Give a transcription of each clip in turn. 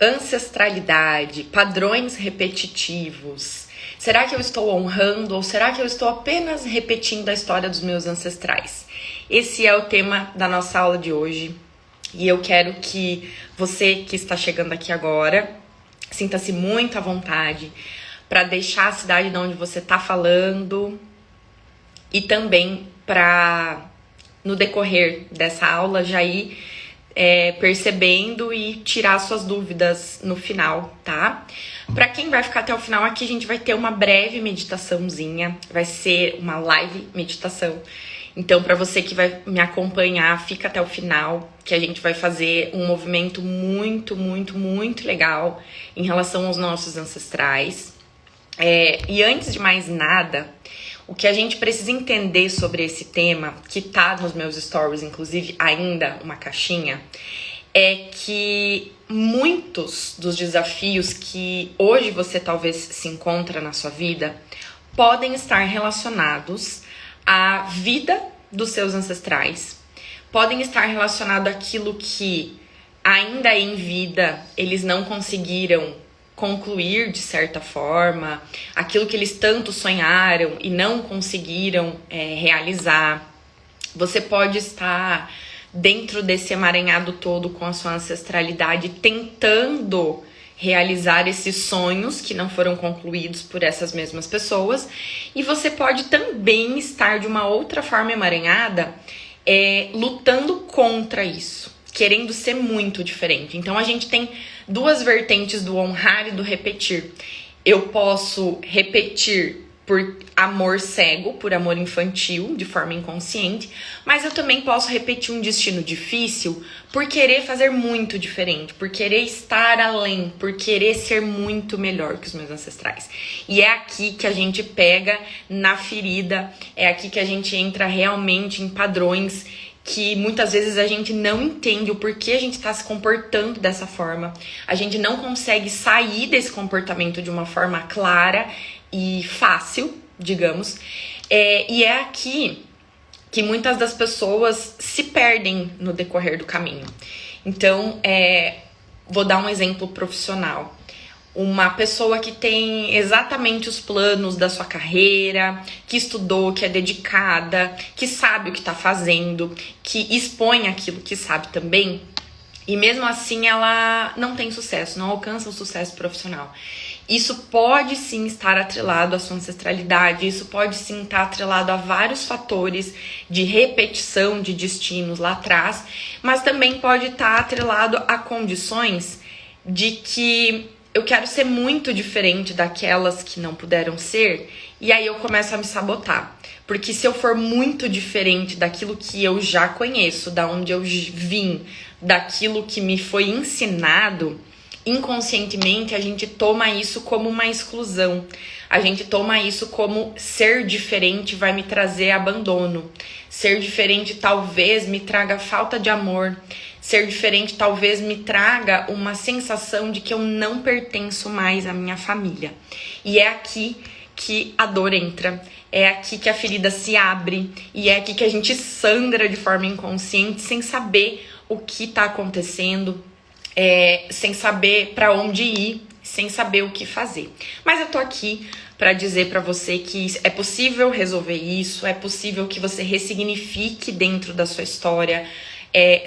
ancestralidade, padrões repetitivos. Será que eu estou honrando ou será que eu estou apenas repetindo a história dos meus ancestrais? Esse é o tema da nossa aula de hoje e eu quero que você que está chegando aqui agora sinta-se muito à vontade para deixar a cidade de onde você está falando e também para, no decorrer dessa aula, já ir percebendo e tirar suas dúvidas no final, tá? Para quem vai ficar até o final aqui, a gente vai ter uma breve meditaçãozinha, vai ser uma live meditação. Então, para você que vai me acompanhar, fica até o final, que a gente vai fazer um movimento muito, muito, muito legal em relação aos nossos ancestrais. E antes de mais nada, o que a gente precisa entender sobre esse tema, que tá nos meus stories, inclusive ainda uma caixinha, é que muitos dos desafios que hoje você talvez se encontra na sua vida podem estar relacionados à vida dos seus ancestrais, podem estar relacionados àquilo que ainda em vida eles não conseguiram concluir de certa forma, aquilo que eles tanto sonharam e não conseguiram realizar. Você pode estar dentro desse emaranhado todo com a sua ancestralidade, tentando realizar esses sonhos que não foram concluídos por essas mesmas pessoas, e você pode também estar de uma outra forma emaranhada, lutando contra isso, querendo ser muito diferente. Então a gente tem duas vertentes do honrar e do repetir. Eu posso repetir por amor cego, por amor infantil, de forma inconsciente, mas eu também posso repetir um destino difícil por querer fazer muito diferente, por querer estar além, por querer ser muito melhor que os meus ancestrais. E é aqui que a gente pega na ferida, é aqui que a gente entra realmente em padrões que muitas vezes a gente não entende o porquê a gente está se comportando dessa forma. A gente não consegue sair desse comportamento de uma forma clara e fácil, digamos. E é aqui que muitas das pessoas se perdem no decorrer do caminho. Então, vou dar um exemplo profissional. Uma pessoa que tem exatamente os planos da sua carreira, que estudou, que é dedicada, que sabe o que está fazendo, que expõe aquilo que sabe também, e mesmo assim ela não tem sucesso, não alcança o sucesso profissional. Isso pode sim estar atrelado à sua ancestralidade, isso pode sim estar atrelado a vários fatores de repetição de destinos lá atrás, mas também pode estar atrelado a condições de que eu quero ser muito diferente daquelas que não puderam ser, e aí eu começo a me sabotar. Porque se eu for muito diferente daquilo que eu já conheço, da onde eu vim, daquilo que me foi ensinado, inconscientemente a gente toma isso como uma exclusão. A gente toma isso como ser diferente vai me trazer abandono. Ser diferente talvez me traga falta de amor. Ser diferente talvez me traga uma sensação de que eu não pertenço mais à minha família. E é aqui que a dor entra, é aqui que a ferida se abre, e é aqui que a gente sangra de forma inconsciente, sem saber o que está acontecendo, sem saber para onde ir, sem saber o que fazer. Mas eu tô aqui para dizer para você que é possível resolver isso, é possível que você ressignifique dentro da sua história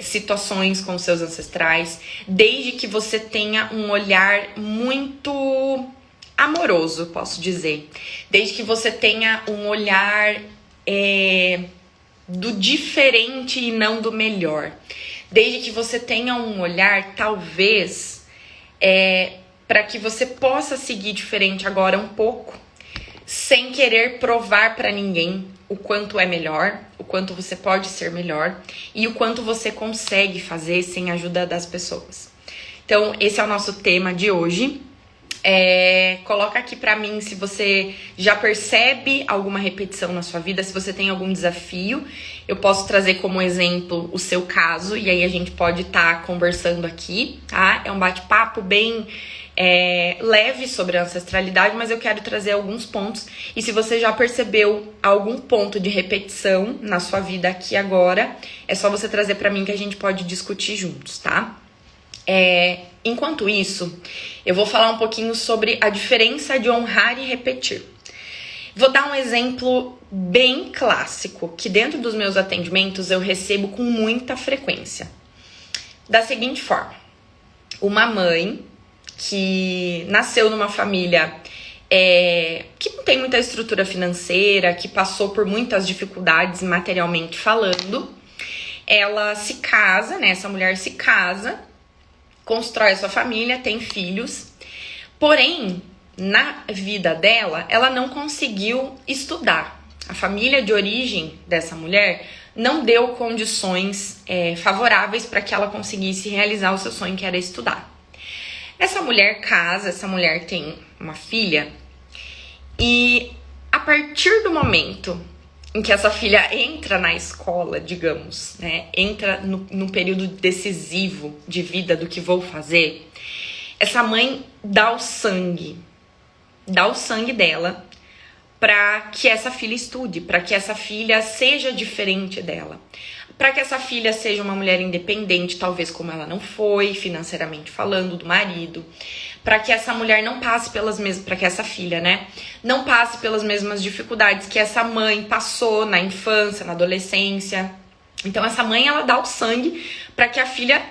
situações com seus ancestrais, desde que você tenha um olhar muito amoroso, posso dizer. Desde que você tenha um olhar do diferente e não do melhor. Desde que você tenha um olhar, talvez, para que você possa seguir diferente agora um pouco, sem querer provar para ninguém o quanto é melhor, o quanto você pode ser melhor e o quanto você consegue fazer sem a ajuda das pessoas. Então, esse é o nosso tema de hoje. Coloca aqui pra mim se você já percebe alguma repetição na sua vida, se você tem algum desafio. Eu posso trazer como exemplo o seu caso e aí a gente pode estar conversando aqui, tá? É um bate-papo bem leve sobre a ancestralidade, mas eu quero trazer alguns pontos. E se você já percebeu algum ponto de repetição na sua vida aqui agora, é só você trazer pra mim que a gente pode discutir juntos, tá? Enquanto isso, eu vou falar um pouquinho sobre a diferença de honrar e repetir. Vou dar um exemplo bem clássico, que dentro dos meus atendimentos eu recebo com muita frequência. Da seguinte forma: uma mãe que nasceu numa família que não tem muita estrutura financeira, que passou por muitas dificuldades materialmente falando, ela se casa, né? Essa mulher se casa, constrói a sua família, tem filhos, porém, na vida dela, ela não conseguiu estudar. A família de origem dessa mulher não deu condições favoráveis para que ela conseguisse realizar o seu sonho, que era estudar. Essa mulher casa, essa mulher tem uma filha, e a partir do momento em que essa filha entra na escola, digamos, né, entra no período decisivo de vida do que vou fazer, essa mãe dá o sangue dela para que essa filha estude, para que essa filha seja diferente dela, para que essa filha seja uma mulher independente, talvez como ela não foi, financeiramente falando, do marido, para que essa mulher não passe pelas mesmas, para que essa filha, né, não passe pelas mesmas dificuldades que essa mãe passou na infância, na adolescência. Então essa mãe, ela dá o sangue para que a filha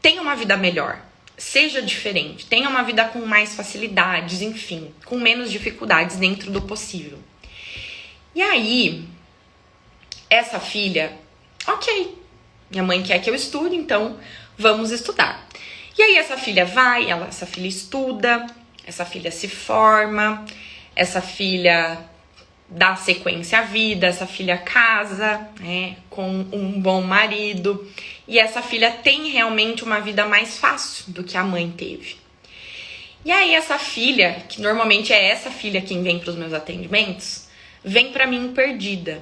tenha uma vida melhor, seja diferente, tenha uma vida com mais facilidades, enfim, com menos dificuldades dentro do possível. E aí, essa filha, ok, minha mãe quer que eu estude, então vamos estudar. E aí essa filha vai, essa filha estuda, essa filha se forma, essa filha dá sequência à vida, essa filha casa, né, com um bom marido, e essa filha tem realmente uma vida mais fácil do que a mãe teve. E aí essa filha, que normalmente é essa filha quem vem para os meus atendimentos, vem para mim perdida.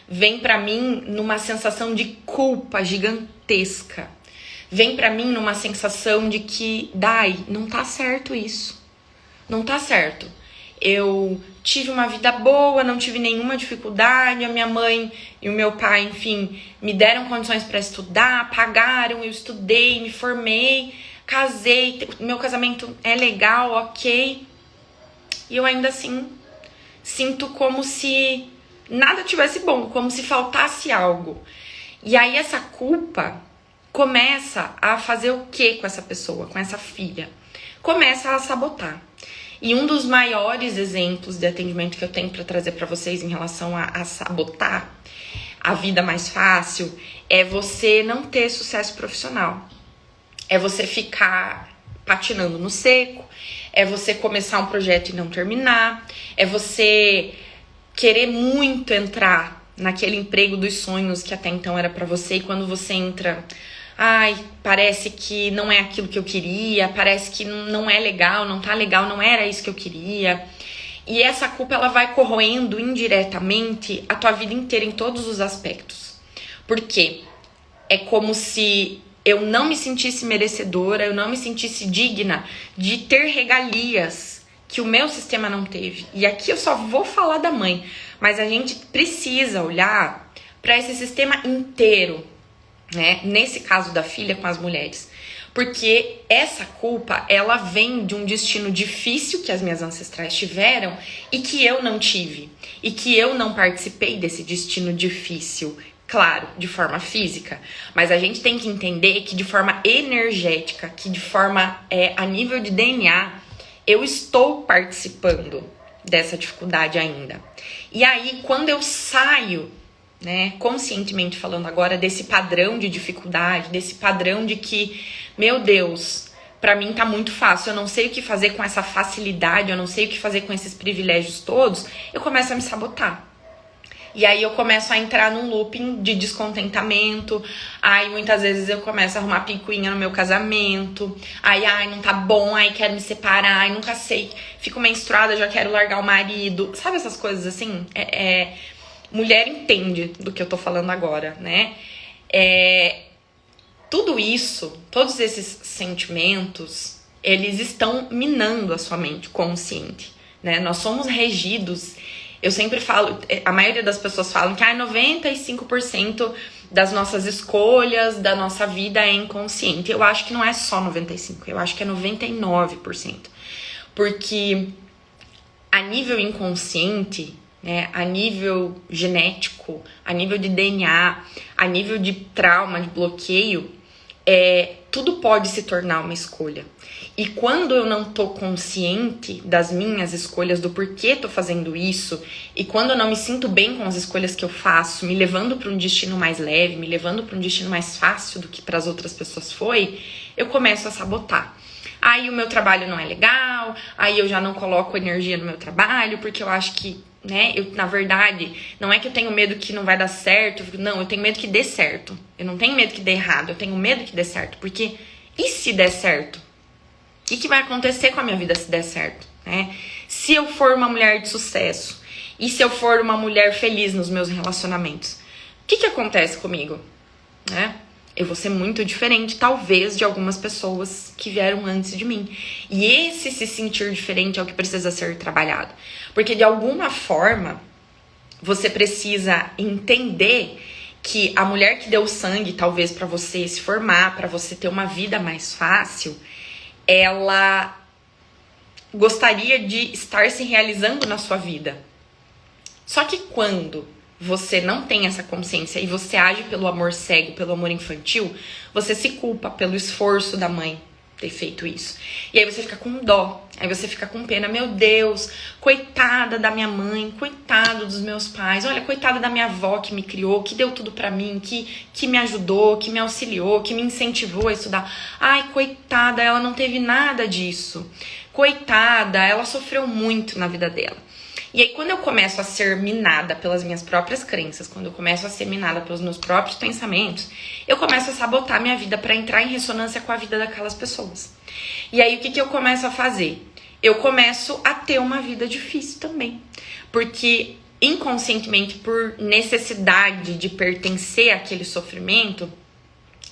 Vem para mim numa sensação de culpa gigantesca. Vem para mim numa sensação de que, Dai, não tá certo isso. Não tá certo. Eu tive uma vida boa, não tive nenhuma dificuldade, a minha mãe e o meu pai, enfim, me deram condições para estudar, pagaram, eu estudei, me formei, casei, meu casamento é legal, ok. E eu ainda assim sinto como se nada tivesse bom, como se faltasse algo. E aí essa culpa começa a fazer o que com essa pessoa, com essa filha? Começa a sabotar. E um dos maiores exemplos de atendimento que eu tenho para trazer para vocês em relação a sabotar a vida mais fácil é você não ter sucesso profissional. É você ficar patinando no seco, é você começar um projeto e não terminar, é você querer muito entrar naquele emprego dos sonhos que até então era para você, e quando você entra, ai, parece que não é aquilo que eu queria, parece que não é legal, não tá legal, não era isso que eu queria. E essa culpa, ela vai corroendo indiretamente a tua vida inteira em todos os aspectos. Porque é como se eu não me sentisse merecedora, eu não me sentisse digna de ter regalias que o meu sistema não teve. E aqui eu só vou falar da mãe, mas a gente precisa olhar para esse sistema inteiro, né? Nesse caso da filha com as mulheres, porque essa culpa, ela vem de um destino difícil que as minhas ancestrais tiveram e que eu não tive, e que eu não participei desse destino difícil, claro, de forma física, mas a gente tem que entender que de forma energética, que de forma a nível de DNA, eu estou participando dessa dificuldade ainda. E aí, quando eu saio, né, conscientemente falando agora, desse padrão de dificuldade, desse padrão de que, meu Deus, pra mim tá muito fácil, eu não sei o que fazer com essa facilidade, eu não sei o que fazer com esses privilégios todos, eu começo a me sabotar. E aí eu começo a entrar num looping de descontentamento, aí muitas vezes eu começo a arrumar picuinha no meu casamento, aí ai, não tá bom, aí quero me separar, ai, nunca sei, fico menstruada, já quero largar o marido, sabe essas coisas assim? Mulher entende do que eu tô falando agora, né? Tudo isso, todos esses sentimentos, eles estão minando a sua mente consciente, né? Nós somos regidos, eu sempre falo, a maioria das pessoas falam que 95% das nossas escolhas, da nossa vida é inconsciente. Eu acho que não é só 95%, eu acho que é 99%. Porque a nível inconsciente, né, a nível genético, a nível de DNA, a nível de trauma, de bloqueio, tudo pode se tornar uma escolha. E quando eu não tô consciente das minhas escolhas, do porquê tô fazendo isso, e quando eu não me sinto bem com as escolhas que eu faço, me levando para um destino mais leve, me levando para um destino mais fácil do que para as outras pessoas foi, eu começo a sabotar. Aí o meu trabalho não é legal, aí eu já não coloco energia no meu trabalho, porque eu acho que, né, na verdade, não é que eu tenho medo que não vai dar certo, não, eu tenho medo que dê certo. Eu não tenho medo que dê errado, eu tenho medo que dê certo, porque e se der certo? O que vai acontecer com a minha vida se der certo, né? Se eu for uma mulher de sucesso, e se eu for uma mulher feliz nos meus relacionamentos, o que acontece comigo, né? Eu vou ser muito diferente, talvez, de algumas pessoas que vieram antes de mim. E esse se sentir diferente é o que precisa ser trabalhado. Porque, de alguma forma, você precisa entender que a mulher que deu sangue, talvez, para você se formar, para você ter uma vida mais fácil, ela gostaria de estar se realizando na sua vida. Só que quando você não tem essa consciência e você age pelo amor cego, pelo amor infantil, você se culpa pelo esforço da mãe ter feito isso. E aí você fica com dó, aí você fica com pena. Meu Deus, coitada da minha mãe, coitado dos meus pais, olha, coitada da minha avó que me criou, que deu tudo pra mim, que me ajudou, que me auxiliou, que me incentivou a estudar. Ai, coitada, ela não teve nada disso. Coitada, ela sofreu muito na vida dela. E aí, quando eu começo a ser minada pelas minhas próprias crenças, quando eu começo a ser minada pelos meus próprios pensamentos, eu começo a sabotar minha vida para entrar em ressonância com a vida daquelas pessoas. E aí, o que eu começo a fazer? Eu começo a ter uma vida difícil também. Porque, inconscientemente, por necessidade de pertencer àquele sofrimento,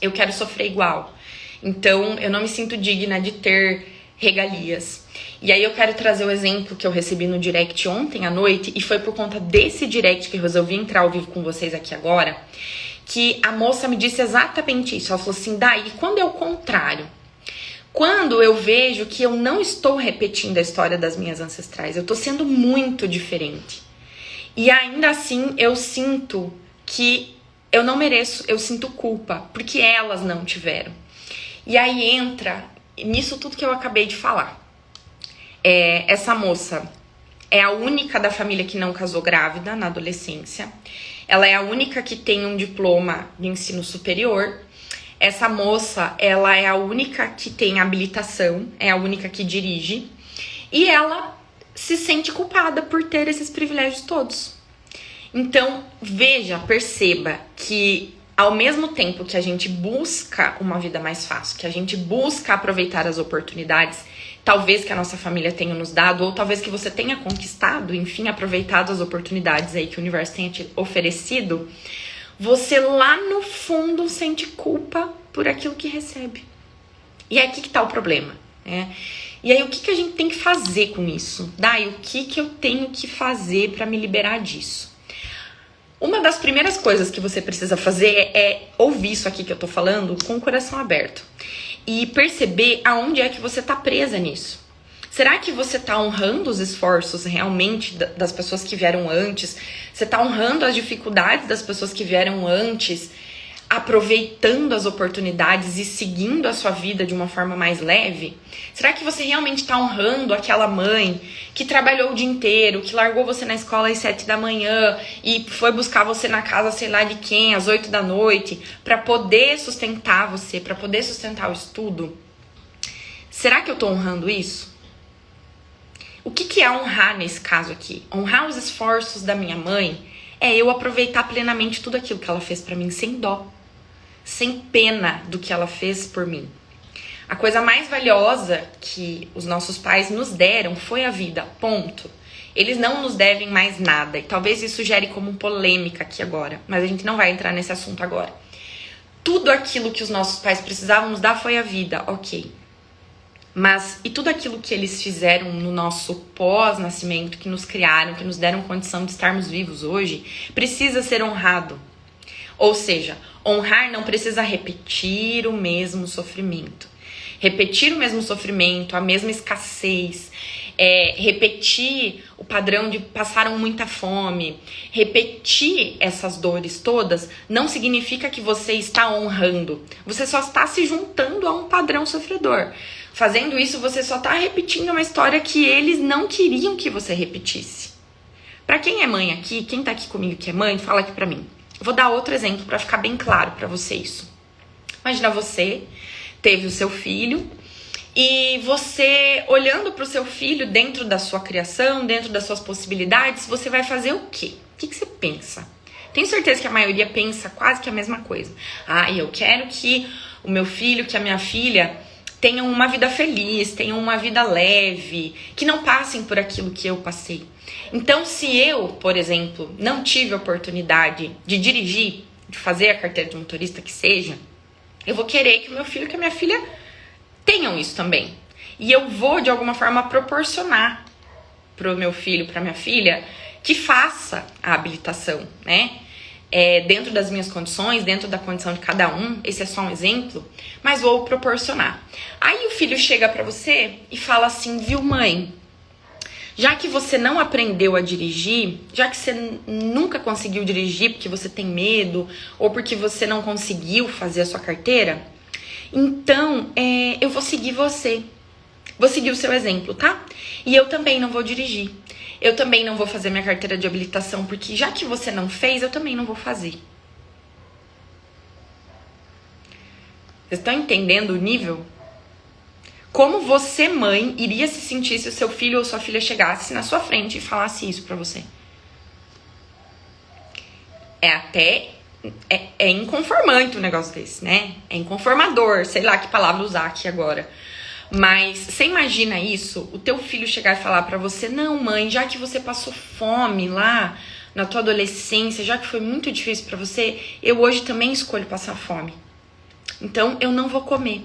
eu quero sofrer igual. Então, eu não me sinto digna de ter regalias. E aí eu quero trazer o exemplo que eu recebi no direct ontem à noite, e foi por conta desse direct que eu resolvi entrar ao vivo com vocês aqui agora, que a moça me disse exatamente isso. Ela falou assim: Daí, quando é o contrário, quando eu vejo que eu não estou repetindo a história das minhas ancestrais, eu estou sendo muito diferente, e ainda assim eu sinto que eu não mereço, eu sinto culpa, porque elas não tiveram. E aí entra nisso tudo que eu acabei de falar. Essa moça é a única da família que não casou grávida na adolescência. Ela é a única que tem um diploma de ensino superior. Essa moça, ela é a única que tem habilitação, é a única que dirige. E ela se sente culpada por ter esses privilégios todos. Então, veja, perceba que ao mesmo tempo que a gente busca uma vida mais fácil, que a gente busca aproveitar as oportunidades, talvez que a nossa família tenha nos dado, ou talvez que você tenha conquistado, enfim, aproveitado as oportunidades aí que o universo tenha te oferecido, você lá no fundo sente culpa por aquilo que recebe. E é aqui que tá o problema, né? E aí, o que a gente tem que fazer com isso? Daí, o que eu tenho que fazer para me liberar disso? Uma das primeiras coisas que você precisa fazer é ouvir isso aqui que eu tô falando com o coração aberto e perceber aonde é que você tá presa nisso. Será que você tá honrando os esforços realmente das pessoas que vieram antes? Você tá honrando as dificuldades das pessoas que vieram antes, aproveitando as oportunidades e seguindo a sua vida de uma forma mais leve? Será que você realmente está honrando aquela mãe que trabalhou o dia inteiro, que largou você na escola às 7 da manhã e foi buscar você na casa, sei lá de quem, às 8 da noite, para poder sustentar você, para poder sustentar o estudo? Será que eu estou honrando isso? O que é honrar nesse caso aqui? Honrar os esforços da minha mãe é eu aproveitar plenamente tudo aquilo que ela fez para mim, sem dó, sem pena do que ela fez por mim. A coisa mais valiosa que os nossos pais nos deram foi a vida, ponto. Eles não nos devem mais nada. E talvez isso gere como polêmica aqui agora, mas a gente não vai entrar nesse assunto agora. Tudo aquilo que os nossos pais precisavam nos dar foi a vida, ok. Mas e tudo aquilo que eles fizeram no nosso pós-nascimento, que nos criaram, que nos deram condição de estarmos vivos hoje, precisa ser honrado. Ou seja, honrar não precisa repetir o mesmo sofrimento. Repetir o mesmo sofrimento, a mesma escassez, repetir o padrão de passaram muita fome, repetir essas dores todas não significa que você está honrando. Você só está se juntando a um padrão sofredor. Fazendo isso, você só está repetindo uma história que eles não queriam que você repetisse. Para quem é mãe aqui, quem tá aqui comigo que é mãe, fala aqui pra mim. Eu vou dar outro exemplo para ficar bem claro para você isso. Imagina você teve o seu filho e você, olhando para o seu filho dentro da sua criação, dentro das suas possibilidades, você vai fazer o quê? O que você pensa? Tenho certeza que a maioria pensa quase que a mesma coisa. Eu quero que o meu filho, que a minha filha tenham uma vida feliz, tenham uma vida leve, que não passem por aquilo que eu passei. Então, se eu, por exemplo, não tive a oportunidade de dirigir, de fazer a carteira de motorista que seja, eu vou querer que o meu filho e que a minha filha tenham isso também. E eu vou, de alguma forma, proporcionar para o meu filho, para minha filha, que faça a habilitação, né? Dentro das minhas condições, dentro da condição de cada um, esse é só um exemplo, mas vou proporcionar. Aí o filho chega para você e fala assim, viu mãe, já que você não aprendeu a dirigir, já que você nunca conseguiu dirigir porque você tem medo ou porque você não conseguiu fazer a sua carteira, então eu vou seguir você. Vou seguir o seu exemplo, tá? E eu também não vou dirigir. Eu também não vou fazer minha carteira de habilitação, porque já que você não fez, eu também não vou fazer. Vocês estão entendendo o nível? Como você, mãe, iria se sentir se o seu filho ou sua filha chegasse na sua frente e falasse isso pra você? É inconformante um negócio desse, né? É inconformador, sei lá que palavra usar aqui agora. Mas você imagina isso, o teu filho chegar e falar pra você, não mãe, já que você passou fome lá na tua adolescência, já que foi muito difícil pra você, eu hoje também escolho passar fome. Então eu não vou comer.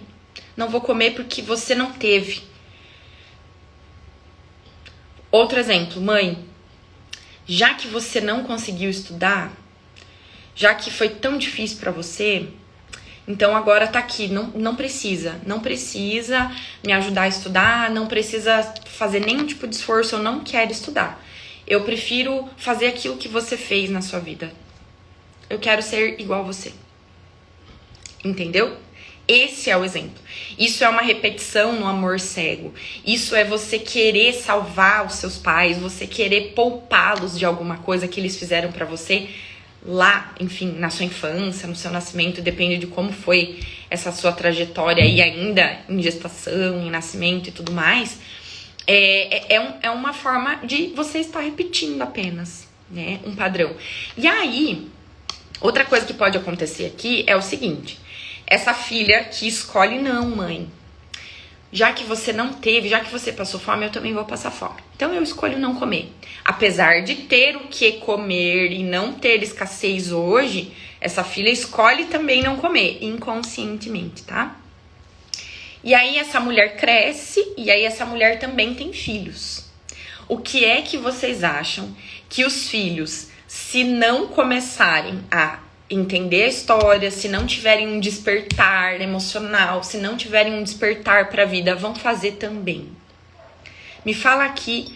Não vou comer porque você não teve. Outro exemplo, mãe, já que você não conseguiu estudar, já que foi tão difícil pra você, então agora tá aqui, não precisa me ajudar a estudar, não precisa fazer nenhum tipo de esforço, eu não quero estudar. Eu prefiro fazer aquilo que você fez na sua vida. Eu quero ser igual a você. Entendeu? Esse é o exemplo. Isso é uma repetição no amor cego. Isso é você querer salvar os seus pais, você querer poupá-los de alguma coisa que eles fizeram pra você lá, enfim, na sua infância, no seu nascimento, depende de como foi essa sua trajetória aí ainda em gestação, em nascimento e tudo mais. É uma forma de você estar repetindo apenas, né, um padrão. E aí, outra coisa que pode acontecer aqui é o seguinte, essa filha que escolhe, não, mãe, já que você não teve, já que você passou fome, eu também vou passar fome. Então eu escolho não comer. Apesar de ter o que comer e não ter escassez hoje, essa filha escolhe também não comer, inconscientemente, tá? E aí essa mulher cresce e aí essa mulher também tem filhos. O que é que vocês acham que os filhos, se não começarem a entender a história, se não tiverem um despertar emocional, se não tiverem um despertar para a vida, vão fazer também? Me fala aqui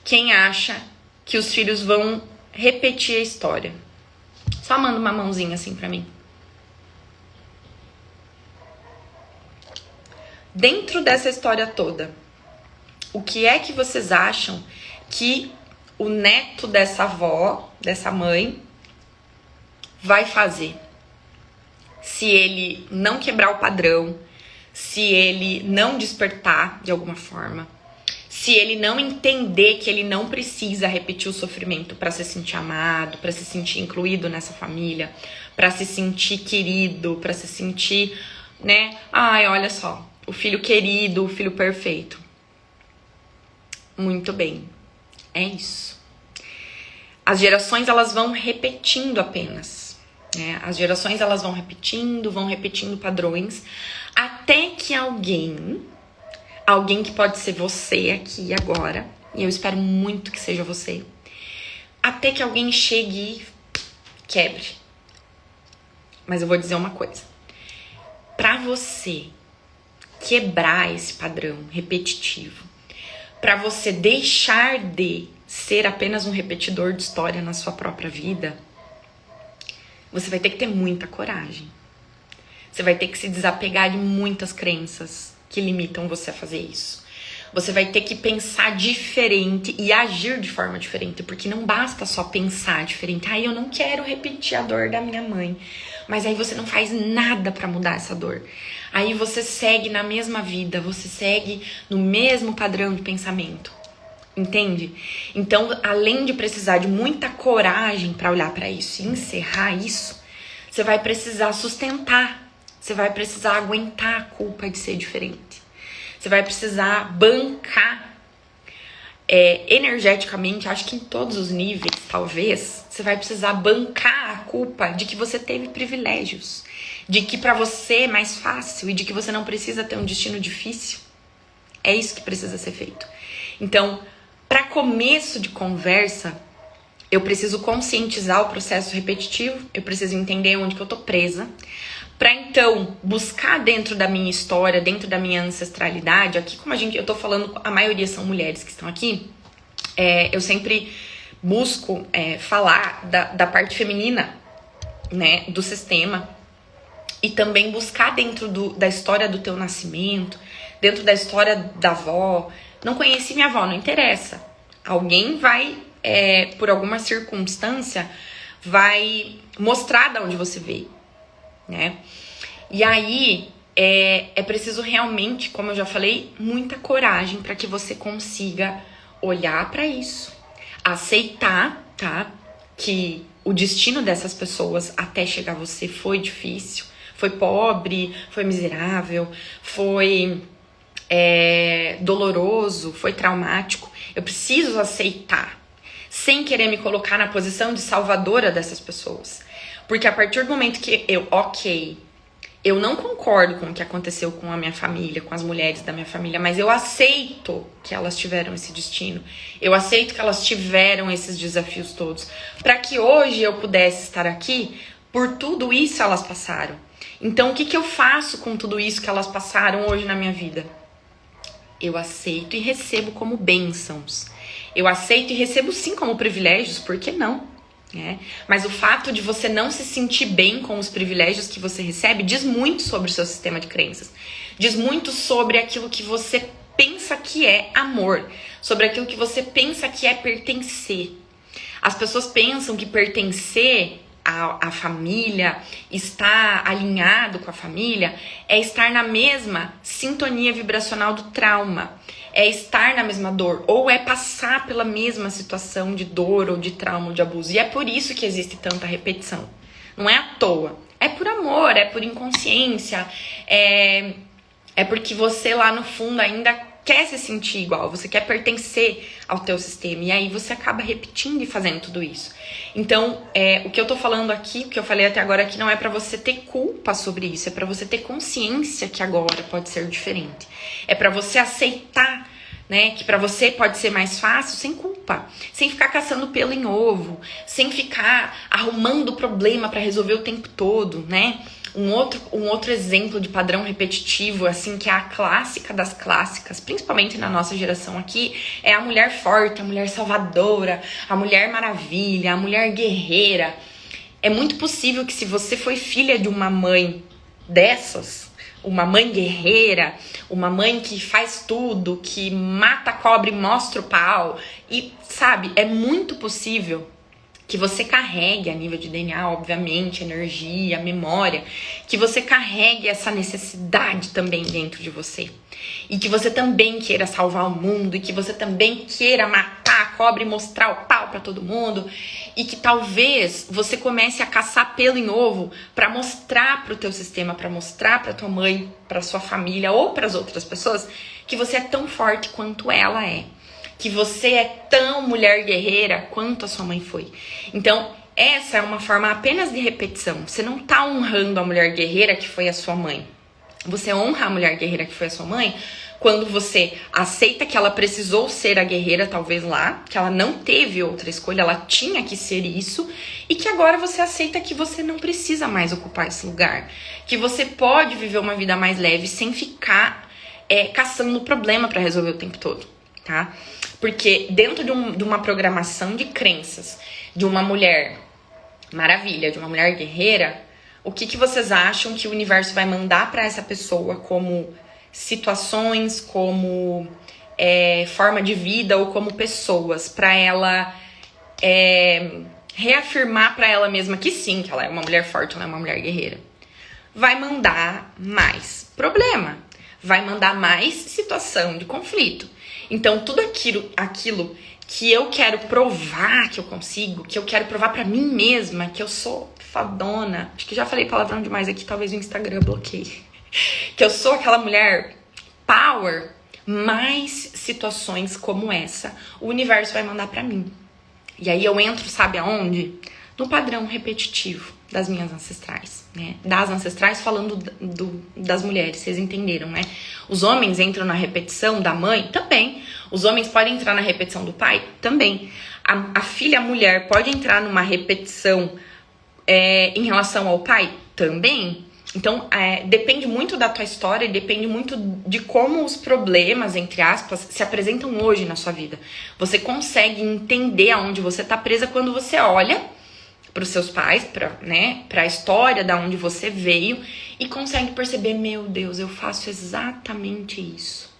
quem acha que os filhos vão repetir a história. Só manda uma mãozinha assim para mim. Dentro dessa história toda, o que é que vocês acham que o neto dessa avó, dessa mãe, vai fazer? Se ele não quebrar o padrão, se ele não despertar de alguma forma, se ele não entender que ele não precisa repetir o sofrimento para se sentir amado, para se sentir incluído nessa família, para se sentir querido, para se sentir, né? Ai, olha só, o filho querido, o filho perfeito. Muito bem, é isso. As gerações, elas vão repetindo apenas. As gerações elas vão repetindo padrões, até que alguém que pode ser você aqui agora, e eu espero muito que seja você, até que alguém chegue e quebre. Mas eu vou dizer uma coisa. Para você quebrar esse padrão repetitivo, para você deixar de ser apenas um repetidor de história na sua própria vida, você vai ter que ter muita coragem. Você vai ter que se desapegar de muitas crenças que limitam você a fazer isso. Você vai ter que pensar diferente e agir de forma diferente, porque não basta só pensar diferente. Eu não quero repetir a dor da minha mãe. Mas aí você não faz nada pra mudar essa dor. Aí você segue na mesma vida, você segue no mesmo padrão de pensamento. Entende? Então, além de precisar de muita coragem pra olhar pra isso e encerrar isso, você vai precisar sustentar. Você vai precisar aguentar a culpa de ser diferente. Você vai precisar bancar energeticamente, acho que em todos os níveis, talvez, você vai precisar bancar a culpa de que você teve privilégios, de que pra você é mais fácil e de que você não precisa ter um destino difícil. É isso que precisa ser feito. Então, para começo de conversa, eu preciso conscientizar o processo repetitivo, eu preciso entender onde que eu tô presa, para então buscar dentro da minha história, dentro da minha ancestralidade. Aqui, como eu tô falando, a maioria são mulheres que estão aqui, eu sempre busco falar da parte feminina, né, do sistema, e também buscar dentro da história do teu nascimento, dentro da história da avó. Não conheci minha avó, não interessa. Alguém vai, por alguma circunstância, vai mostrar de onde você veio, né? E aí é preciso realmente, como eu já falei, muita coragem para que você consiga olhar para isso, aceitar, tá? Que o destino dessas pessoas até chegar a você foi difícil, foi pobre, foi miserável, foi doloroso, foi traumático. Eu preciso aceitar, sem querer me colocar na posição de salvadora dessas pessoas. Porque a partir do momento que eu não concordo com o que aconteceu com a minha família, com as mulheres da minha família, mas eu aceito que elas tiveram esse destino. Eu aceito que elas tiveram esses desafios todos. Para que hoje eu pudesse estar aqui, por tudo isso elas passaram. Então, o que eu faço com tudo isso que elas passaram hoje na minha vida? Eu aceito e recebo como bênçãos. Eu aceito e recebo sim como privilégios, por que não? Mas o fato de você não se sentir bem com os privilégios que você recebe diz muito sobre o seu sistema de crenças. Diz muito sobre aquilo que você pensa que é amor, sobre aquilo que você pensa que é pertencer. As pessoas pensam que pertencer à família, estar alinhado com a família, é estar na mesma sintonia vibracional do trauma, é estar na mesma dor, ou é passar pela mesma situação de dor ou de trauma ou de abuso. E é por isso que existe tanta repetição. Não é à toa. É por amor, é por inconsciência, é porque você lá no fundo ainda quer se sentir igual, você quer pertencer ao teu sistema, e aí você acaba repetindo e fazendo tudo isso. Então, o que eu tô falando aqui, o que eu falei até agora aqui, não é pra você ter culpa sobre isso, é pra você ter consciência que agora pode ser diferente. É pra você aceitar, né, que pra você pode ser mais fácil sem culpa, sem ficar caçando pelo em ovo, sem ficar arrumando problema pra resolver o tempo todo, né? Um outro exemplo de padrão repetitivo, assim, que é a clássica das clássicas, principalmente na nossa geração aqui, é a mulher forte, a mulher salvadora, a mulher maravilha, a mulher guerreira. É muito possível que, se você foi filha de uma mãe dessas, uma mãe guerreira, uma mãe que faz tudo, que mata a cobra e mostra o pau, e, sabe, é muito possível que você carregue a nível de DNA, obviamente, energia, memória, que você carregue essa necessidade também dentro de você. E que você também queira salvar o mundo, e que você também queira matar a cobra e mostrar o pau pra todo mundo. E que talvez você comece a caçar pelo em ovo pra mostrar pro teu sistema, pra mostrar pra tua mãe, pra sua família ou pras outras pessoas que você é tão forte quanto ela é. Que você é tão mulher guerreira quanto a sua mãe foi. Então, essa é uma forma apenas de repetição. Você não tá honrando a mulher guerreira que foi a sua mãe. Você honra a mulher guerreira que foi a sua mãe quando você aceita que ela precisou ser a guerreira, talvez lá, que ela não teve outra escolha, ela tinha que ser isso, e que agora você aceita que você não precisa mais ocupar esse lugar. Que você pode viver uma vida mais leve sem ficar caçando problema pra resolver o tempo todo, tá? Porque dentro de uma programação de crenças de uma mulher maravilha, de uma mulher guerreira, o que vocês acham que o universo vai mandar pra essa pessoa como situações, como forma de vida ou como pessoas, pra ela reafirmar pra ela mesma que sim, que ela é uma mulher forte, ela é uma mulher guerreira? Vai mandar mais problema, vai mandar mais situação de conflito. Então, tudo aquilo que eu quero provar que eu consigo, que eu quero provar pra mim mesma, que eu sou fadona, acho que já falei palavrão demais aqui, talvez o Instagram bloqueie, que eu sou aquela mulher power, mais situações como essa o universo vai mandar pra mim. E aí eu entro, sabe aonde? No padrão repetitivo das minhas ancestrais, né? Das ancestrais falando das mulheres, vocês entenderam, né? Os homens entram na repetição da mãe? Também. Os homens podem entrar na repetição do pai? Também. A filha, a mulher, pode entrar numa repetição em relação ao pai? Também. Então, depende muito da tua história, depende muito de como os problemas, entre aspas, se apresentam hoje na sua vida. Você consegue entender aonde você tá presa quando você olha pros seus pais, pra história da onde você veio e consegue perceber, meu Deus, eu faço exatamente isso.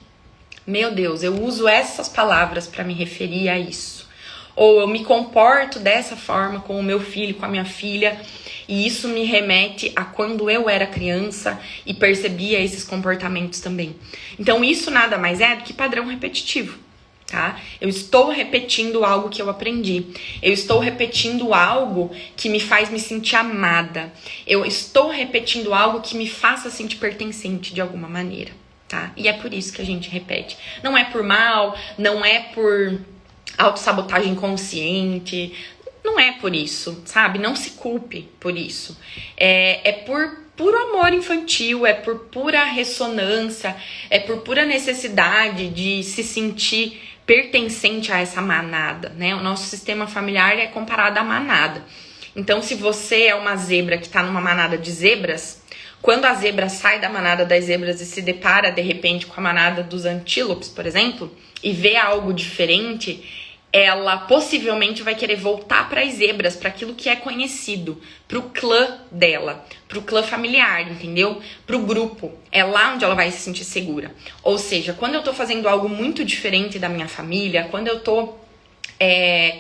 Meu Deus, eu uso essas palavras pra me referir a isso. Ou eu me comporto dessa forma com o meu filho, com a minha filha, e isso me remete a quando eu era criança e percebia esses comportamentos também. Então isso nada mais é do que padrão repetitivo, tá? Eu estou repetindo algo que eu aprendi. Eu estou repetindo algo que me faz me sentir amada. Eu estou repetindo algo que me faça sentir pertencente de alguma maneira, tá? E é por isso que a gente repete. Não é por mal, não é por autossabotagem consciente, não é por isso, sabe? Não se culpe por isso. É por puro amor infantil, é por pura ressonância, é por pura necessidade de se sentir pertencente a essa manada, né? O nosso sistema familiar é comparado à manada. Então, se você é uma zebra que tá numa manada de zebras, quando a zebra sai da manada das zebras e se depara, de repente, com a manada dos antílopes, por exemplo, e vê algo diferente, ela possivelmente vai querer voltar para as zebras, para aquilo que é conhecido, pro clã dela, pro clã familiar, entendeu? Pro grupo. É lá onde ela vai se sentir segura. Ou seja, quando eu tô fazendo algo muito diferente da minha família, quando eu tô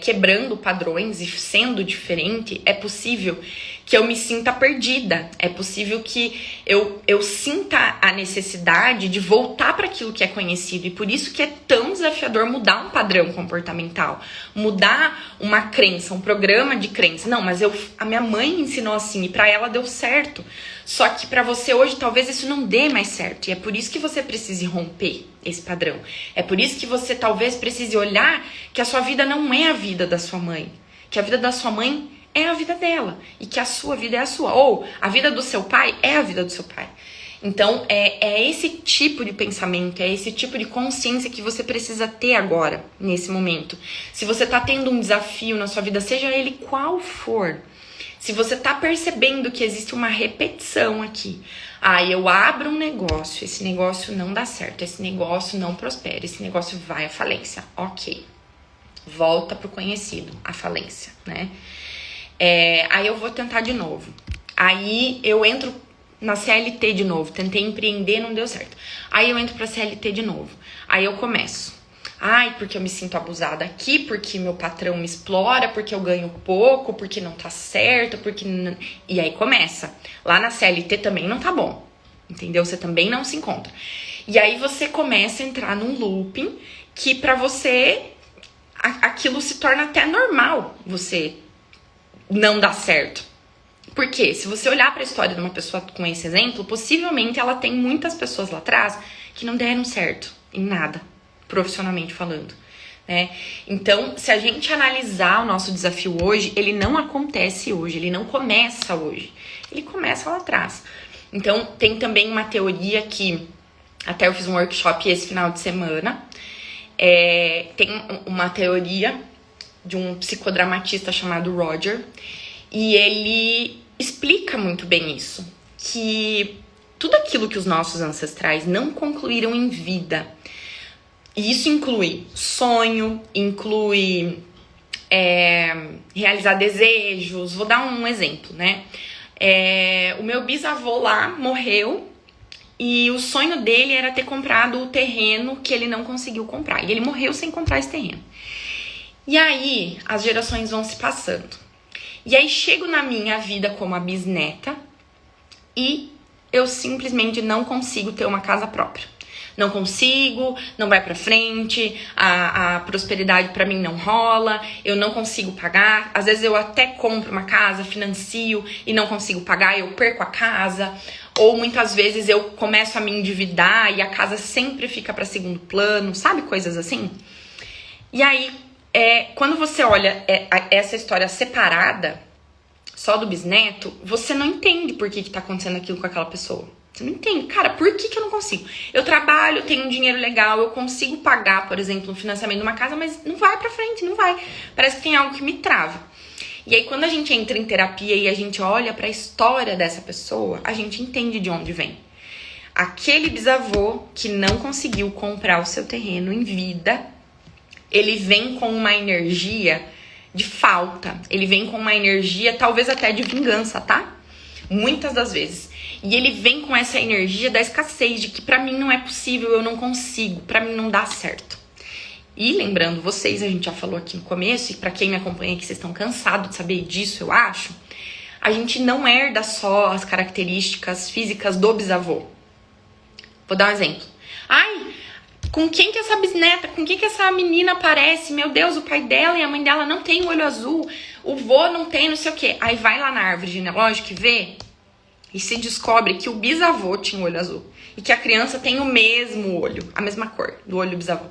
quebrando padrões e sendo diferente, é possível que eu me sinta perdida. É possível que eu sinta a necessidade de voltar para aquilo que é conhecido. E por isso que é tão desafiador mudar um padrão comportamental, mudar uma crença, um programa de crença. Não, mas a minha mãe me ensinou assim e para ela deu certo. Só que para você hoje talvez isso não dê mais certo. E é por isso que você precise romper esse padrão. É por isso que você talvez precise olhar que a sua vida não é a vida da sua mãe. Que a vida da sua mãe é a vida dela. E que a sua vida é a sua. Ou a vida do seu pai é a vida do seu pai. Então, é esse tipo de pensamento, é esse tipo de consciência que você precisa ter agora, nesse momento. Se você tá tendo um desafio na sua vida, seja ele qual for, se você tá percebendo que existe uma repetição aqui, eu abro um negócio, esse negócio não dá certo, esse negócio não prospera, esse negócio vai à falência. Ok, volta pro conhecido, a falência, né? Aí eu vou tentar de novo. Aí eu entro na CLT de novo, tentei empreender, não deu certo. Aí eu entro pra CLT de novo. Aí eu começo. Porque eu me sinto abusada aqui, porque meu patrão me explora, porque eu ganho pouco, porque não tá certo, porque... E aí começa. Lá na CLT também não tá bom, entendeu? Você também não se encontra. E aí você começa a entrar num looping que pra você, aquilo se torna até normal, você não dá certo. Porque se você olhar pra história de uma pessoa com esse exemplo, possivelmente ela tem muitas pessoas lá atrás que não deram certo em nada, profissionalmente falando, né? Então, se a gente analisar o nosso desafio hoje, ele não acontece hoje, ele não começa hoje, ele começa lá atrás. Então, tem também uma teoria que até eu fiz um workshop esse final de semana. Tem uma teoria de um psicodramatista chamado Roger, e ele explica muito bem isso, que tudo aquilo que os nossos ancestrais não concluíram em vida, e isso inclui sonho, inclui realizar desejos. Vou dar um exemplo, né? O meu bisavô lá morreu e o sonho dele era ter comprado o terreno que ele não conseguiu comprar, e ele morreu sem comprar esse terreno. E aí, as gerações vão se passando. E aí, chego na minha vida como a bisneta e eu simplesmente não consigo ter uma casa própria. Não consigo, não vai pra frente, a prosperidade pra mim não rola, eu não consigo pagar. Às vezes eu até compro uma casa, financio e não consigo pagar, eu perco a casa. Ou muitas vezes eu começo a me endividar e a casa sempre fica pra segundo plano, sabe? Coisas assim. E aí, quando você olha essa história separada, só do bisneto, você não entende por que tá acontecendo aquilo com aquela pessoa. Você não entende. Cara, por que eu não consigo? Eu trabalho, tenho um dinheiro legal, eu consigo pagar, por exemplo, um financiamento de uma casa, mas não vai pra frente, não vai. Parece que tem algo que me trava. E aí, quando a gente entra em terapia e a gente olha pra história dessa pessoa, a gente entende de onde vem. Aquele bisavô que não conseguiu comprar o seu terreno em vida, ele vem com uma energia de falta. Ele vem com uma energia, talvez até de vingança, tá? Muitas das vezes. E ele vem com essa energia da escassez, de que pra mim não é possível, eu não consigo, pra mim não dá certo. E lembrando vocês, a gente já falou aqui no começo, e pra quem me acompanha aqui, vocês estão cansados de saber disso, eu acho, a gente não herda só as características físicas do bisavô. Vou dar um exemplo. Ai, com quem que essa bisneta, com quem que essa menina parece? Meu Deus, o pai dela e a mãe dela não tem olho azul, o vô não tem não sei o quê. Aí vai lá na árvore genealógica e vê, e se descobre que o bisavô tinha olho azul. E que a criança tem o mesmo olho, a mesma cor do olho do bisavô.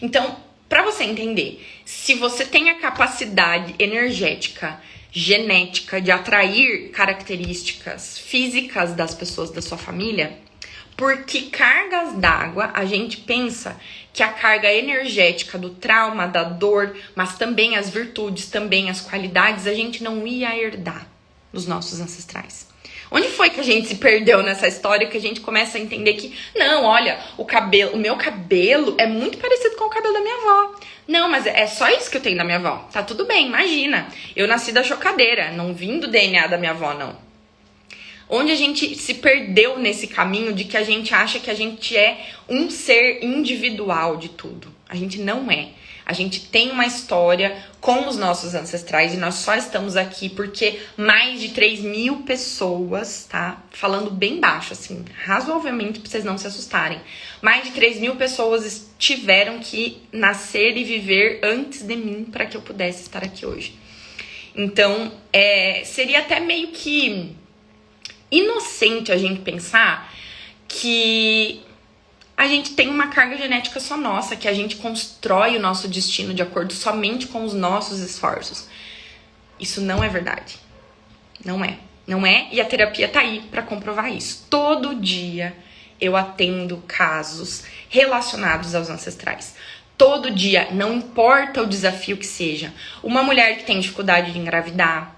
Então, pra você entender, se você tem a capacidade energética, genética de atrair características físicas das pessoas da sua família, por que cargas d'água a gente pensa que a carga energética do trauma, da dor, mas também as virtudes, também as qualidades, a gente não ia herdar dos nossos ancestrais? Onde foi que a gente se perdeu nessa história, que a gente começa a entender que, não, olha, o meu cabelo é muito parecido com o cabelo da minha avó. Não, mas é só isso que eu tenho da minha avó. Tá tudo bem, imagina. Eu nasci da chocadeira, não vim do DNA da minha avó, não. Onde a gente se perdeu nesse caminho de que a gente acha que a gente é um ser individual de tudo. A gente não é. A gente tem uma história com os nossos ancestrais e nós só estamos aqui porque mais de 3.000 pessoas, tá? Falando bem baixo, assim, razoavelmente pra vocês não se assustarem. Mais de 3.000 pessoas tiveram que nascer e viver antes de mim para que eu pudesse estar aqui hoje. Então, seria até meio que inocente a gente pensar que a gente tem uma carga genética só nossa, que a gente constrói o nosso destino de acordo somente com os nossos esforços. Isso não é verdade. Não é. Não é, e a terapia tá aí pra comprovar isso. Todo dia eu atendo casos relacionados aos ancestrais. Todo dia, não importa o desafio que seja. Uma mulher que tem dificuldade de engravidar,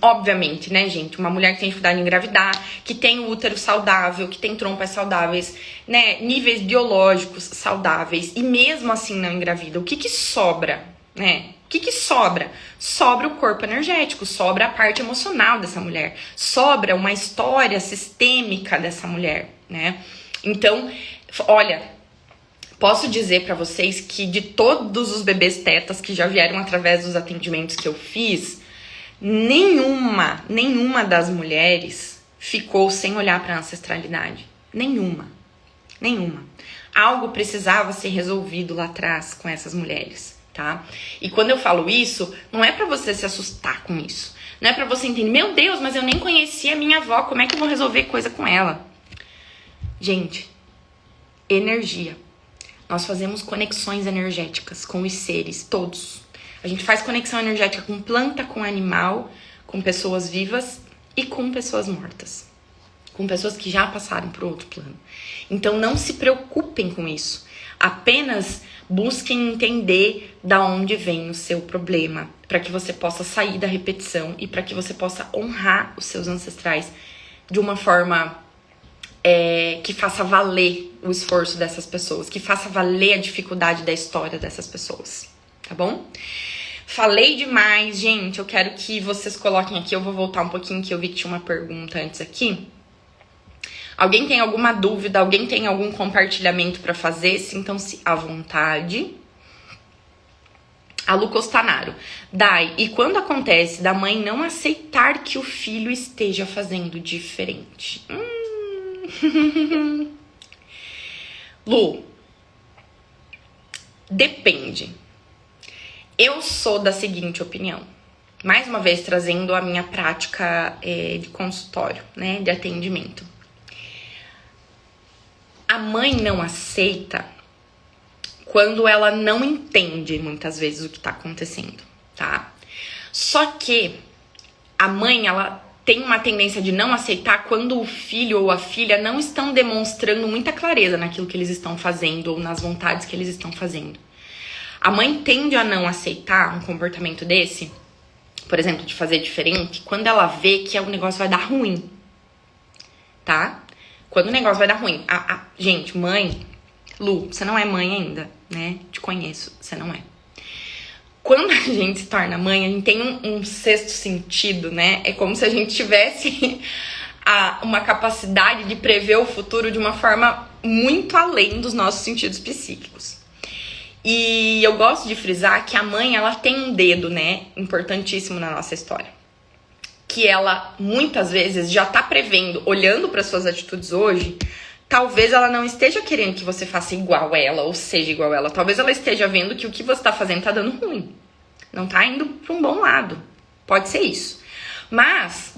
obviamente, né, gente? Uma mulher que tem dificuldade em engravidar, que tem o útero saudável, que tem trompas saudáveis, né? Níveis biológicos saudáveis, e mesmo assim não engravida. O que sobra, né? O que sobra? Sobra o corpo energético, sobra a parte emocional dessa mulher, sobra uma história sistêmica dessa mulher, né? Então, olha, posso dizer pra vocês que de todos os bebês tetas que já vieram através dos atendimentos que eu fiz, nenhuma das mulheres ficou sem olhar para a ancestralidade. Nenhuma. Algo precisava ser resolvido lá atrás com essas mulheres, tá? E quando eu falo isso, não é para você se assustar com isso. Não é para você entender, meu Deus, mas eu nem conhecia a minha avó, como é que eu vou resolver coisa com ela? Gente, energia. Nós fazemos conexões energéticas com os seres, todos. A gente faz conexão energética com planta, com animal, com pessoas vivas e com pessoas mortas. com pessoas que já passaram para outro plano. Então não se preocupem com isso. Apenas busquem entender da onde vem o seu problema, para que você possa sair da repetição e para que você possa honrar os seus ancestrais de uma forma que faça valer o esforço dessas pessoas, que faça valer a dificuldade da história dessas pessoas, tá bom? Falei demais, gente, eu quero que vocês coloquem aqui, eu vou voltar um pouquinho que eu vi que tinha uma pergunta antes aqui. Alguém tem alguma dúvida? Alguém tem algum compartilhamento para fazer? Sintam-se à vontade. A Lu Costanaro. Dai, e quando acontece da mãe não aceitar que o filho esteja fazendo diferente? Lu, depende. Eu sou da seguinte opinião. Mais uma vez, trazendo a minha prática de consultório, né, de atendimento. A mãe não aceita quando ela não entende, muitas vezes, o que tá acontecendo, tá? Só que a mãe, ela tem uma tendência de não aceitar quando o filho ou a filha não estão demonstrando muita clareza naquilo que eles estão fazendo ou nas vontades que eles estão fazendo. A mãe tende a não aceitar um comportamento desse, por exemplo, de fazer diferente, quando ela vê que o negócio vai dar ruim, tá? Quando o negócio vai dar ruim. Gente, mãe, Lu, você não é mãe ainda, né? Te conheço, você não é. Quando a gente se torna mãe, a gente tem um sexto sentido, né? É como se a gente tivesse uma capacidade de prever o futuro de uma forma muito além dos nossos sentidos psíquicos. E eu gosto de frisar que a mãe, ela tem um dedo, né? Importantíssimo na nossa história. Que ela, muitas vezes, já tá prevendo, olhando para suas atitudes hoje, talvez ela não esteja querendo que você faça igual a ela, ou seja igual a ela. Talvez ela esteja vendo que o que você tá fazendo tá dando ruim. Não tá indo pra um bom lado. Pode ser isso. Mas,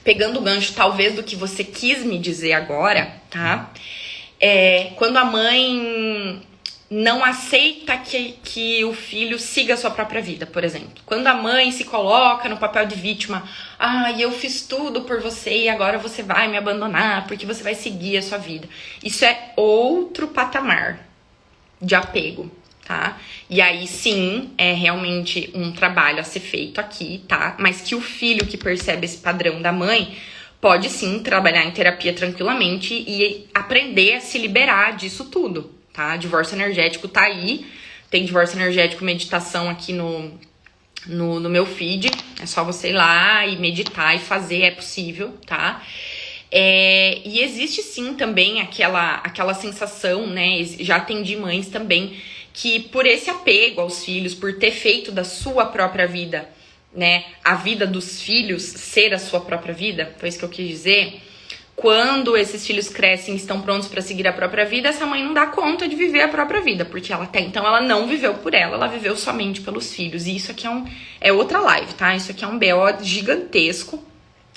pegando o gancho, talvez, do que você quis me dizer agora, tá? Quando a mãe não aceita que o filho siga a sua própria vida, por exemplo. Quando a mãe se coloca no papel de vítima, eu fiz tudo por você e agora você vai me abandonar porque você vai seguir a sua vida. Isso é outro patamar de apego, tá? E aí sim, é realmente um trabalho a ser feito aqui, tá? Mas que o filho que percebe esse padrão da mãe pode sim trabalhar em terapia tranquilamente e aprender a se liberar disso tudo. Tá? Divórcio energético tá aí. Tem divórcio energético meditação aqui no meu feed. É só você ir lá e meditar e fazer, é possível, tá? E existe sim também aquela sensação, né? Já atendi mães também que por esse apego aos filhos, por ter feito da sua própria vida, né? A vida dos filhos ser a sua própria vida, foi isso que eu quis dizer. Quando esses filhos crescem e estão prontos para seguir a própria vida, essa mãe não dá conta de viver a própria vida, porque ela até então ela não viveu por ela viveu somente pelos filhos. E isso aqui é outra live, tá? Isso aqui é um BO gigantesco.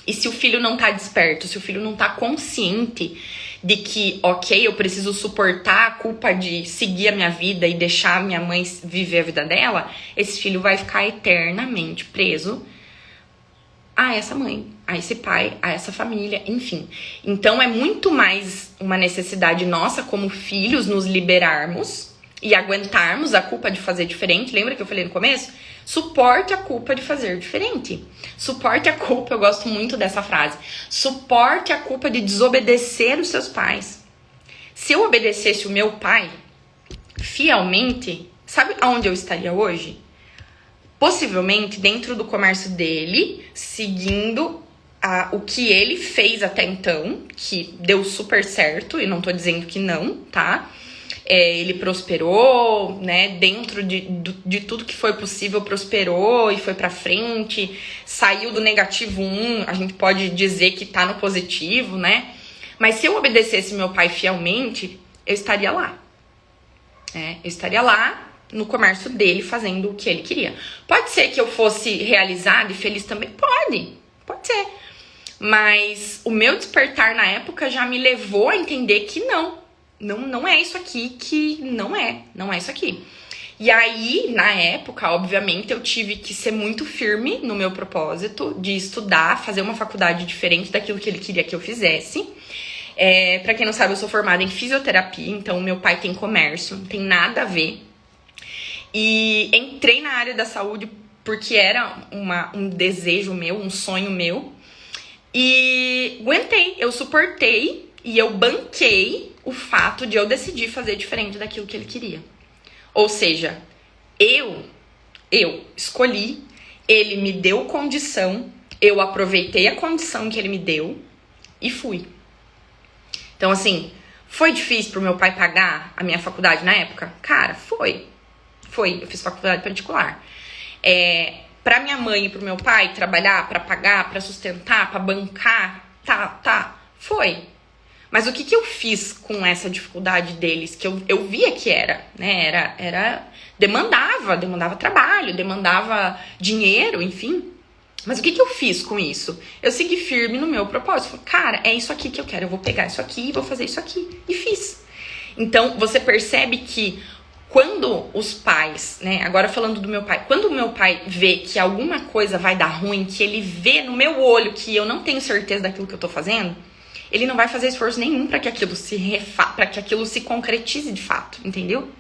E se o filho não tá desperto, se o filho não tá consciente de que, ok, eu preciso suportar a culpa de seguir a minha vida e deixar a minha mãe viver a vida dela, esse filho vai ficar eternamente preso a essa mãe, a esse pai, a essa família, enfim. Então é muito mais uma necessidade nossa como filhos nos liberarmos e aguentarmos a culpa de fazer diferente. Lembra que eu falei no começo? Suporte a culpa de fazer diferente. Suporte a culpa, eu gosto muito dessa frase. Suporte a culpa de desobedecer os seus pais. Se eu obedecesse o meu pai fielmente, sabe aonde eu estaria hoje? Possivelmente dentro do comércio dele, seguindo o que ele fez até então, que deu super certo, e não tô dizendo que não, tá? Ele prosperou, né? Dentro de tudo que foi possível, prosperou e foi pra frente, saiu do negativo 1, a gente pode dizer que tá no positivo, né? Mas se eu obedecesse meu pai fielmente, eu estaria lá. Eu estaria lá no comércio dele, fazendo o que ele queria. Pode ser que eu fosse realizada e feliz também? Pode ser. Mas o meu despertar na época já me levou a entender que não é isso aqui, que não é isso aqui. E aí, na época, obviamente, eu tive que ser muito firme no meu propósito de estudar, fazer uma faculdade diferente daquilo que ele queria que eu fizesse. Pra quem não sabe, eu sou formada em fisioterapia, então meu pai tem comércio, não tem nada a ver. E entrei na área da saúde porque era um desejo meu, um sonho meu. E aguentei, eu suportei e eu banquei o fato de eu decidir fazer diferente daquilo que ele queria. Ou seja, eu escolhi, ele me deu condição, eu aproveitei a condição que ele me deu e fui. Então, assim, foi difícil pro meu pai pagar a minha faculdade na época? Cara, foi. Eu fiz faculdade particular. Pra minha mãe e pro meu pai trabalhar, pra pagar, pra sustentar, pra bancar, foi. Mas o que eu fiz com essa dificuldade deles, que eu via que era, né, demandava trabalho, demandava dinheiro, enfim. Mas o que eu fiz com isso? Eu segui firme no meu propósito. Falei, cara, é isso aqui que eu quero, eu vou pegar isso aqui e vou fazer isso aqui. E fiz. Então, você percebe que quando os pais, né, agora falando do meu pai, quando o meu pai vê que alguma coisa vai dar ruim, que ele vê no meu olho que eu não tenho certeza daquilo que eu tô fazendo, ele não vai fazer esforço nenhum para que aquilo para que aquilo se concretize de fato, entendeu?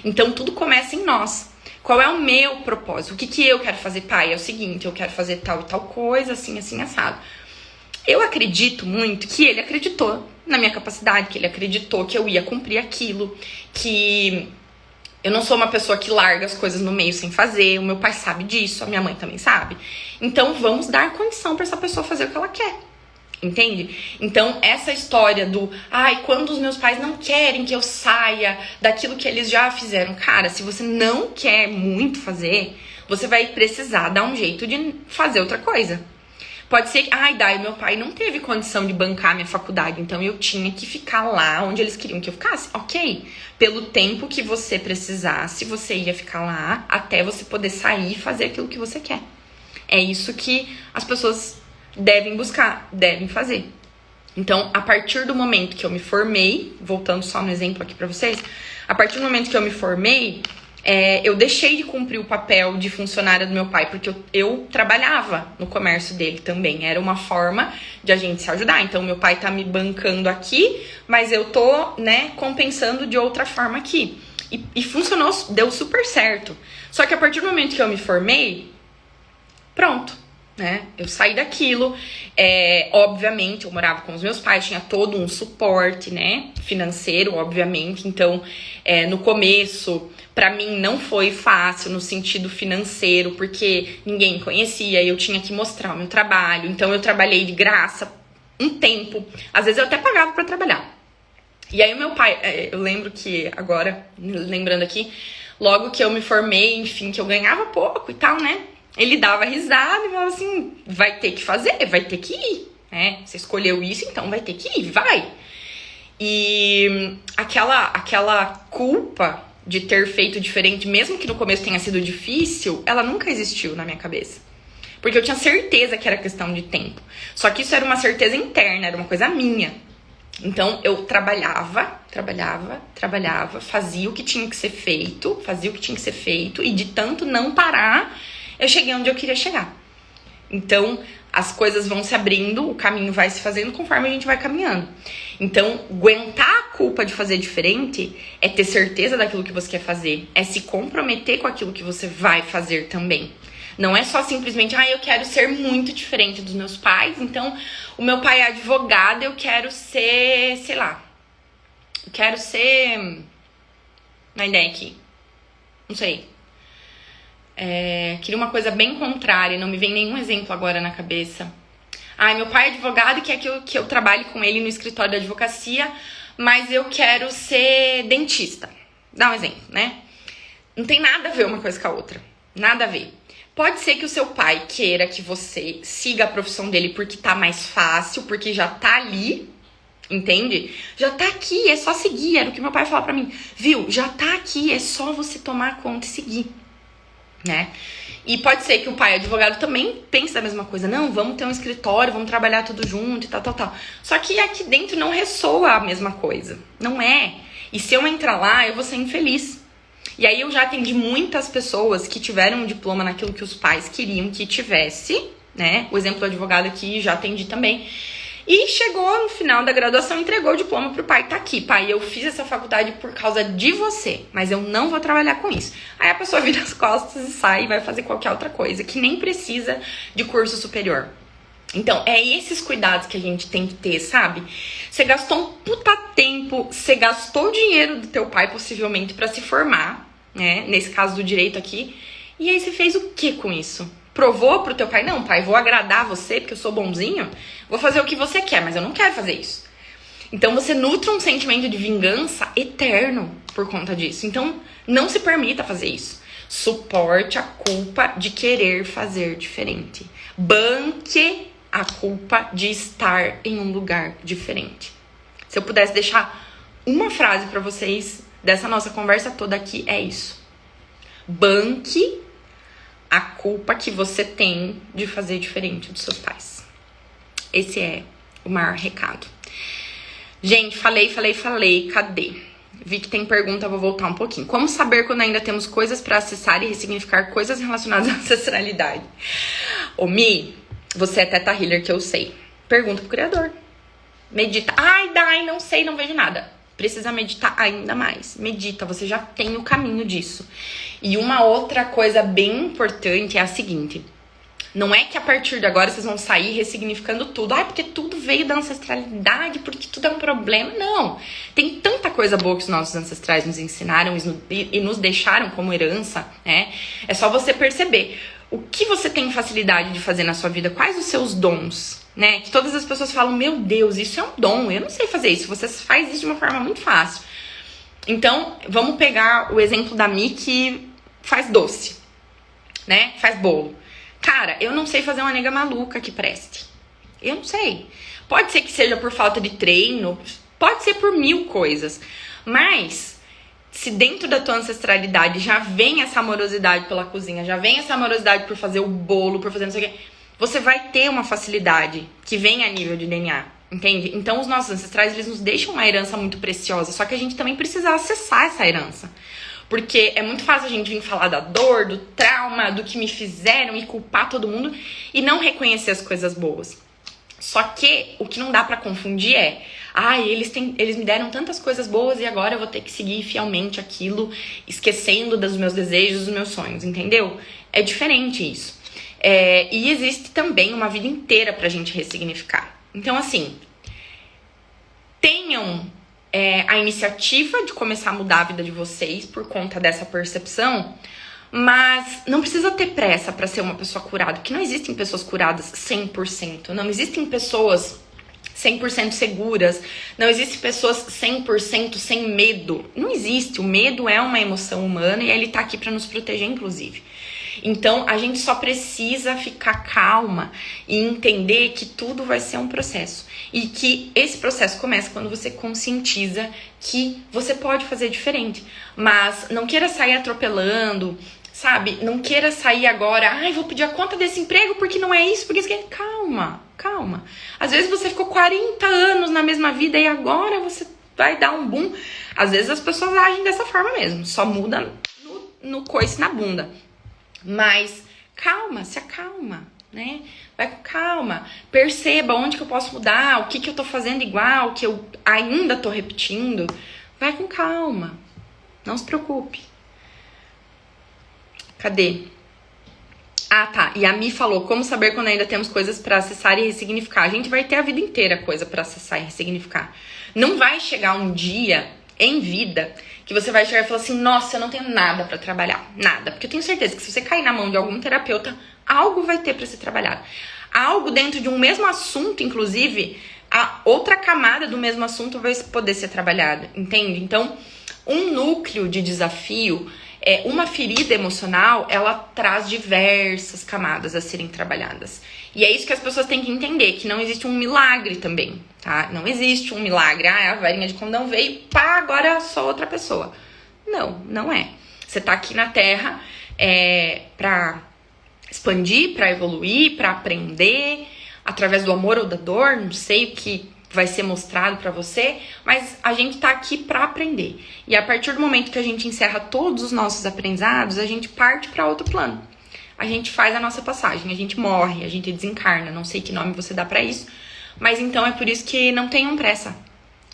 Então tudo começa em nós. Qual é o meu propósito? O que eu quero fazer, pai? É o seguinte, eu quero fazer tal e tal coisa, assim, assim, assado. Eu acredito muito que ele acreditou na minha capacidade, que ele acreditou que eu ia cumprir aquilo, que eu não sou uma pessoa que larga as coisas no meio sem fazer, o meu pai sabe disso, a minha mãe também sabe. Então vamos dar condição para essa pessoa fazer o que ela quer. Entende? Então, essa história do quando os meus pais não querem que eu saia daquilo que eles já fizeram. Cara, se você não quer muito fazer, você vai precisar dar um jeito de fazer outra coisa. Pode ser que, meu pai não teve condição de bancar minha faculdade, então eu tinha que ficar lá onde eles queriam que eu ficasse. Ok, pelo tempo que você precisasse, você ia ficar lá até você poder sair e fazer aquilo que você quer. É isso que as pessoas devem buscar, devem fazer. Então, a partir do momento que eu me formei, voltando só no exemplo aqui pra vocês, a partir do momento que eu me formei, eu deixei de cumprir o papel de funcionária do meu pai, porque eu trabalhava no comércio dele também. Era uma forma de a gente se ajudar. Então, meu pai tá me bancando aqui, mas eu tô, né, compensando de outra forma aqui. E funcionou, deu super certo. Só que a partir do momento que eu me formei, pronto. Né? Eu saí daquilo, obviamente eu morava com os meus pais, tinha todo um suporte, né, financeiro, obviamente. Então, no começo, pra mim não foi fácil no sentido financeiro, porque ninguém me conhecia, eu tinha que mostrar o meu trabalho. Então eu trabalhei de graça um tempo, às vezes eu até pagava pra trabalhar. E aí o meu pai, eu lembro que agora, lembrando aqui, logo que eu me formei, enfim, que eu ganhava pouco e tal, né? Ele dava risada e falava assim, vai ter que fazer, vai ter que ir, né? Você escolheu isso, então vai ter que ir, vai. E aquela culpa de ter feito diferente, mesmo que no começo tenha sido difícil, ela nunca existiu na minha cabeça. Porque eu tinha certeza que era questão de tempo. Só que isso era uma certeza interna, era uma coisa minha. Então eu trabalhava, fazia o que tinha que ser feito, e de tanto não parar, eu cheguei onde eu queria chegar. Então, as coisas vão se abrindo, o caminho vai se fazendo conforme a gente vai caminhando. Então, aguentar a culpa de fazer diferente é ter certeza daquilo que você quer fazer, é se comprometer com aquilo que você vai fazer também. Não é só simplesmente, eu quero ser muito diferente dos meus pais, então o meu pai é advogado, eu quero ser, sei lá, uma ideia aqui, não sei. Queria uma coisa bem contrária, não me vem nenhum exemplo agora na cabeça. Meu pai é advogado e quer que eu trabalhe com ele no escritório da advocacia, mas eu quero ser dentista. Dá um exemplo, né? Não tem nada a ver uma coisa com a outra. Nada a ver. Pode ser que o seu pai queira que você siga a profissão dele porque tá mais fácil, porque já tá ali, entende? Já tá aqui, é só seguir. Era o que meu pai falava pra mim. Viu? Já tá aqui, é só você tomar conta e seguir. Né? E pode ser que o pai advogado também pense da mesma coisa. Não, vamos ter um escritório, vamos trabalhar tudo junto e tal. Só que aqui dentro não ressoa a mesma coisa. Não é. E se eu entrar lá, eu vou ser infeliz. E aí eu já atendi muitas pessoas que tiveram um diploma naquilo que os pais queriam que tivesse, né? O exemplo do advogado aqui já atendi também. E chegou no final da graduação, entregou o diploma pro pai. Tá aqui, pai, eu fiz essa faculdade por causa de você, mas eu não vou trabalhar com isso. Aí a pessoa vira as costas e sai e vai fazer qualquer outra coisa, que nem precisa de curso superior. Então, é esses cuidados que a gente tem que ter, sabe? Você gastou um puta tempo, você gastou o dinheiro do teu pai, possivelmente, pra se formar, né? Nesse caso do direito aqui. E aí você fez o que com isso? Provou pro teu pai? Não, pai, vou agradar você porque eu sou bonzinho. Vou fazer o que você quer, mas eu não quero fazer isso. Então, você nutre um sentimento de vingança eterno por conta disso. Então, não se permita fazer isso. Suporte a culpa de querer fazer diferente. Banque a culpa de estar em um lugar diferente. Se eu pudesse deixar uma frase pra vocês dessa nossa conversa toda aqui, é isso. Banque a culpa que você tem de fazer diferente dos seus pais. Esse é o maior recado. Gente, falei. Cadê? Vi que tem pergunta, vou voltar um pouquinho. Como saber quando ainda temos coisas pra acessar e ressignificar coisas relacionadas à ancestralidade? Ô, Mi, você é Teta Healer, que eu sei. Pergunta pro Criador. Medita. Ai, Dai, não sei, não vejo nada. Precisa meditar ainda mais. Medita, você já tem o caminho disso. E uma outra coisa bem importante é a seguinte. Não é que a partir de agora vocês vão sair ressignificando tudo. Ai, porque tudo veio da ancestralidade, porque tudo é um problema. Não. Tem tanta coisa boa que os nossos ancestrais nos ensinaram e nos deixaram como herança, né? É só você perceber o que você tem facilidade de fazer na sua vida, quais os seus dons, né? Que todas as pessoas falam, meu Deus, isso é um dom, eu não sei fazer isso. Você faz isso de uma forma muito fácil. Então, vamos pegar o exemplo da Mi que faz doce, né? Faz bolo. Cara, eu não sei fazer uma nega maluca que preste. Eu não sei. Pode ser que seja por falta de treino, pode ser por 1000 coisas. Mas, se dentro da tua ancestralidade já vem essa amorosidade pela cozinha, já vem essa amorosidade por fazer o bolo, por fazer não sei o quê, você vai ter uma facilidade que vem a nível de DNA, entende? Então, os nossos ancestrais, eles nos deixam uma herança muito preciosa, só que a gente também precisa acessar essa herança. Porque é muito fácil a gente vir falar da dor, do trauma, do que me fizeram e culpar todo mundo e não reconhecer as coisas boas. Só que o que não dá pra confundir é, eles me deram tantas coisas boas e agora eu vou ter que seguir fielmente aquilo, esquecendo dos meus desejos, dos meus sonhos, entendeu? É diferente isso. E existe também uma vida inteira pra gente ressignificar. Então, assim, tenham a iniciativa de começar a mudar a vida de vocês por conta dessa percepção, mas não precisa ter pressa pra ser uma pessoa curada, porque não existem pessoas curadas 100%, não existem pessoas 100% seguras, não existem pessoas 100% sem medo, não existe. O medo é uma emoção humana e ele tá aqui pra nos proteger, inclusive. Então, a gente só precisa ficar calma e entender que tudo vai ser um processo. E que esse processo começa quando você conscientiza que você pode fazer diferente. Mas não queira sair atropelando, sabe? Não queira sair agora, vou pedir a conta desse emprego porque não é isso, porque isso aqui. Calma. Às vezes você ficou 40 anos na mesma vida e agora você vai dar um boom. Às vezes as pessoas agem dessa forma mesmo, só muda no coice na bunda. Mas calma, se acalma, né? Vai com calma, perceba onde que eu posso mudar, o que eu tô fazendo igual, o que eu ainda tô repetindo. Vai com calma, não se preocupe. Cadê? Tá, e a Mi falou, como saber quando ainda temos coisas pra acessar e ressignificar? A gente vai ter a vida inteira coisa pra acessar e ressignificar. Não vai chegar um dia em vida que você vai chegar e falar assim, nossa, eu não tenho nada pra trabalhar, nada. Porque eu tenho certeza que se você cair na mão de algum terapeuta, algo vai ter pra ser trabalhado. Algo dentro de um mesmo assunto, inclusive, a outra camada do mesmo assunto vai poder ser trabalhada, entende? Então, um núcleo de desafio, uma ferida emocional, ela traz diversas camadas a serem trabalhadas. E é isso que as pessoas têm que entender, que não existe um milagre também, tá? Não existe um milagre, a varinha de condão veio, agora eu sou outra pessoa. Não é. Você tá aqui na Terra pra expandir, pra evoluir, pra aprender, através do amor ou da dor, não sei o que vai ser mostrado pra você, mas a gente tá aqui pra aprender. E a partir do momento que a gente encerra todos os nossos aprendizados, a gente parte pra outro plano. A gente faz a nossa passagem, a gente morre, a gente desencarna, não sei que nome você dá pra isso, mas então é por isso que não tenham pressa.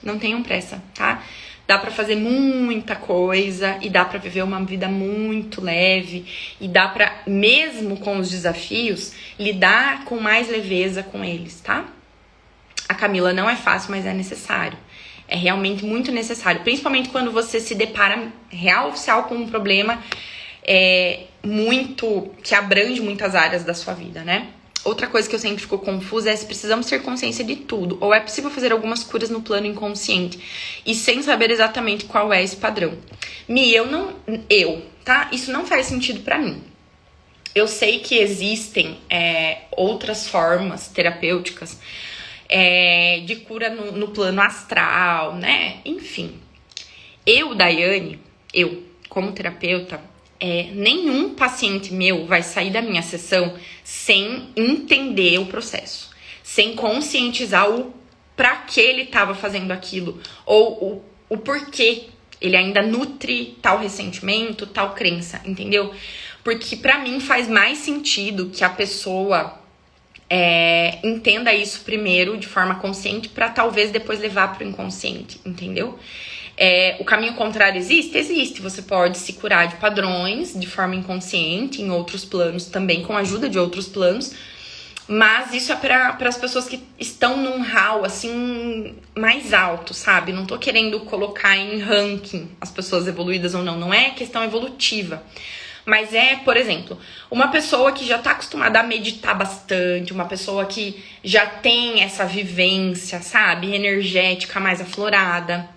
Não tenham pressa, tá? Dá pra fazer muita coisa e dá pra viver uma vida muito leve e dá pra, mesmo com os desafios, lidar com mais leveza com eles, tá? A Camila, não é fácil, mas é necessário. É realmente muito necessário, principalmente quando você se depara real oficial com um problema que abrange muitas áreas da sua vida, né? Outra coisa que eu sempre fico confusa é se precisamos ter consciência de tudo, ou é possível fazer algumas curas no plano inconsciente e sem saber exatamente qual é esse padrão. Tá? Isso não faz sentido pra mim. Eu sei que existem outras formas terapêuticas de cura no plano astral, né? Enfim. Daiane, como terapeuta, nenhum paciente meu vai sair da minha sessão sem entender o processo, sem conscientizar o pra que ele estava fazendo aquilo, ou o porquê ele ainda nutre tal ressentimento, tal crença, entendeu? Porque pra mim faz mais sentido que a pessoa entenda isso primeiro de forma consciente pra talvez depois levar pro inconsciente, entendeu? O caminho contrário existe. Você pode se curar de padrões de forma inconsciente, em outros planos também, com a ajuda de outros planos. Mas isso é para as pessoas que estão num hall, assim, mais alto, sabe? Não tô querendo colocar em ranking as pessoas evoluídas ou não. Não é questão evolutiva. Mas por exemplo, uma pessoa que já tá acostumada a meditar bastante, uma pessoa que já tem essa vivência, sabe? Energética mais aflorada.